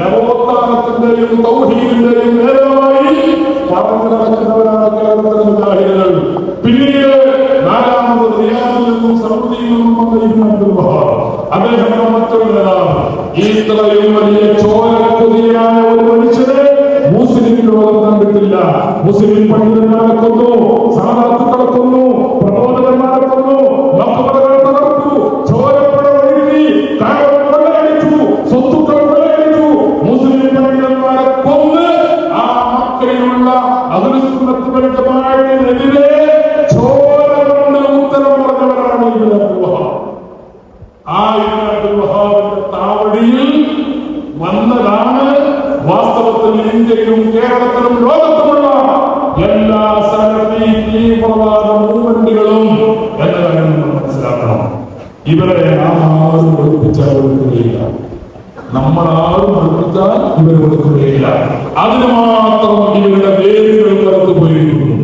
നവോത്ഥാനത്തിന്റെയും തൗഹീദിന്റെയും നേതാവായി പറഞ്ഞു നടക്കുന്നവരാണ് കേരളത്തിലെ മുജാഹിദുകൾ. പിന്നീട് നാലാമത് റിയാദിൽ നിന്നും സൗദിയിൽ നിന്നും വന്ന ഇബ്നു അബ്ദുൽ വഹാബ്, അദ്ദേഹം മറ്റൊരു നേതാവ്. ഇത്രയും വലിയ ചോരക്കൊതിയായ ഒരു മനുഷ്യനെ മുസ്ലിം ലോകം കണ്ടിട്ടില്ല. മുസ്ലിം പണ്ഡിതന്മാരെ കൊന്നു, സാധാത്തുക്കളെ കൊന്നു, പ്രബോധകന്മാരെ കൊന്നു, മക്ബറകൾ തകർത്തു, ചോരപ്പുഴ ഒഴുകി, കൊള്ളയടിച്ചു, സ്വത്തുക്കൾ കൊള്ളയടിച്ചു. മുസ്ലിം പണ്ഡിതന്മാരെ കൊന്ന് ആ മക്കയിലുള്ള അഹ്ലുസുന്നത്ത് ജമാഅത്തിനെതിരെ ചോര കൊണ്ട് ഉത്തരം പറഞ്ഞവരാണ് ഇബ്നു അബ്ദുൽ വഹാബ്. ആ ഇബ്നു അബ്ദുൽ വഹാബിന്റെ താവടിയിൽ വന്നതാണ് വാസ്തവത്തിൽ ഇന്ത്യയിലും കേരളത്തിലും ലോകത്തുമുള്ള എല്ലാ സലഫി തീവ്രവാദ മൂവ്മെന്റുകളും എന്ന കാര്യം നമ്മൾ മനസ്സിലാക്കണം. ഇവരെ ആരും പഠിപ്പിച്ചാൽ കൊടുക്കുകയില്ല, നമ്മളാരും പഠിപ്പിച്ചാൽ ഇവർ കൊടുക്കുകയില്ല. അതിന് മാത്രം ഇവരുടെ വേരുകൾ കടന്നു പോയിരിക്കുന്നു,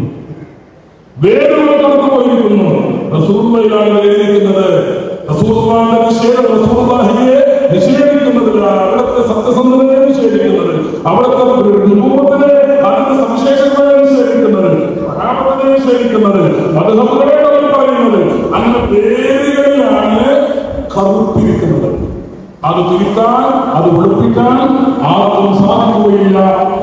വേരുകൾ കടന്നു പോയിരിക്കുന്നു. റസൂലുള്ളാഹിയാണ് എഴുതിയിരിക്കുന്നത്. റസൂലുള്ളാഹിയെ നിഷേധിക്കുന്നതിലാണ്, അവിടുത്തെ സത്യസന്ധതയെ നിഷേധിക്കുന്നത്, അവിടുത്തെ രൂപത്തിനെ, അതിന്റെ സവിശേഷതയെ നിഷേധിക്കുന്നത്, സഹാബത്തിനെ നിഷേധിക്കുന്നത്, അത് നമ്മളെ പറയുന്നത്, അങ്ങനെ പേരുകളിലാണ് കറുപ്പിരിക്കുന്നത്. അത് തിരുത്താൻ, അത് വെളുപ്പിക്കാൻ ആർക്കും സാധിക്കുകയില്ല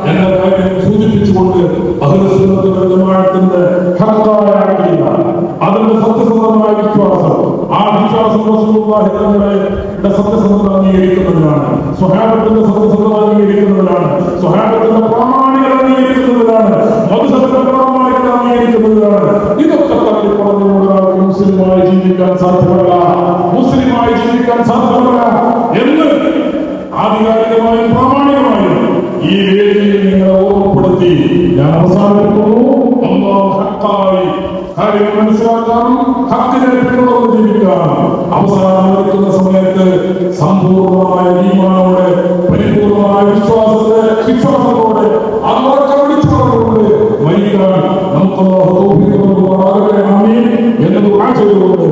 എന്ന കാര്യം സൂചിപ്പിച്ചുകൊണ്ട് അഹ്ലുസുന്നത്ത് വൽ ജമാഅത്തിന്റെ ഹഖായ അഖീദ, അതിന്റെ സത്യസന്ധമായ വിശ്വാസം, ആ വിശ്വാസം റസൂലുള്ളാഹി തങ്ങളുടെ സത്യസന്ധത അംഗീകരിക്കുന്നതിനാണ്, സ്വഹാബത്തിന്റെ സത്യസന്ധത അംഗീകരിക്കുന്നതിനാണ്, സ്വഹാബത്തിന്റെ പ്രാമാണികത അംഗീകരിക്കുന്നതിനാണ്, മദ്ഹബിന്റെ പ്രാമാണികത അംഗീകരിക്കുന്നതിനാണ്. ഇതൊക്കെ തള്ളി പറഞ്ഞുകൊണ്ട് മുസ്ലിമായി ജീവിക്കാൻ സാധ്യമല്ല, മുസ്ലിമായി ജീവിക്കാൻ സാധ്യമല്ല എന്ന് ആധികാരികമായും പ്രാമാണികമായും ഈ വേദിയിൽ നിങ്ങളെ ഓർമ്മപ്പെടുത്തി ഞാൻ അവസാനിപ്പിക്കുന്നു. അല്ലാഹു ഹഖായി കാര്യം മനസ്സിലാക്കാനും ഹക്കിനെ പിന്തുടർന്ന് ജീവിക്കാനും അവസാനം എടുക്കുന്ന സമയത്ത് സമ്പൂർണമായ ഈമാനോടെ, പരിപൂർണമായ വിശ്വാസത്തോടെ അതുറക്കെ വിളിച്ചു പറഞ്ഞുകൊണ്ട് മരിക്കാൻ നമുക്ക് അല്ലാഹു തൗഫീഖ് നൽകുമാറാകട്ടെ. ആമീൻ എന്ന് ദുആ ചെയ്തുകൊണ്ട്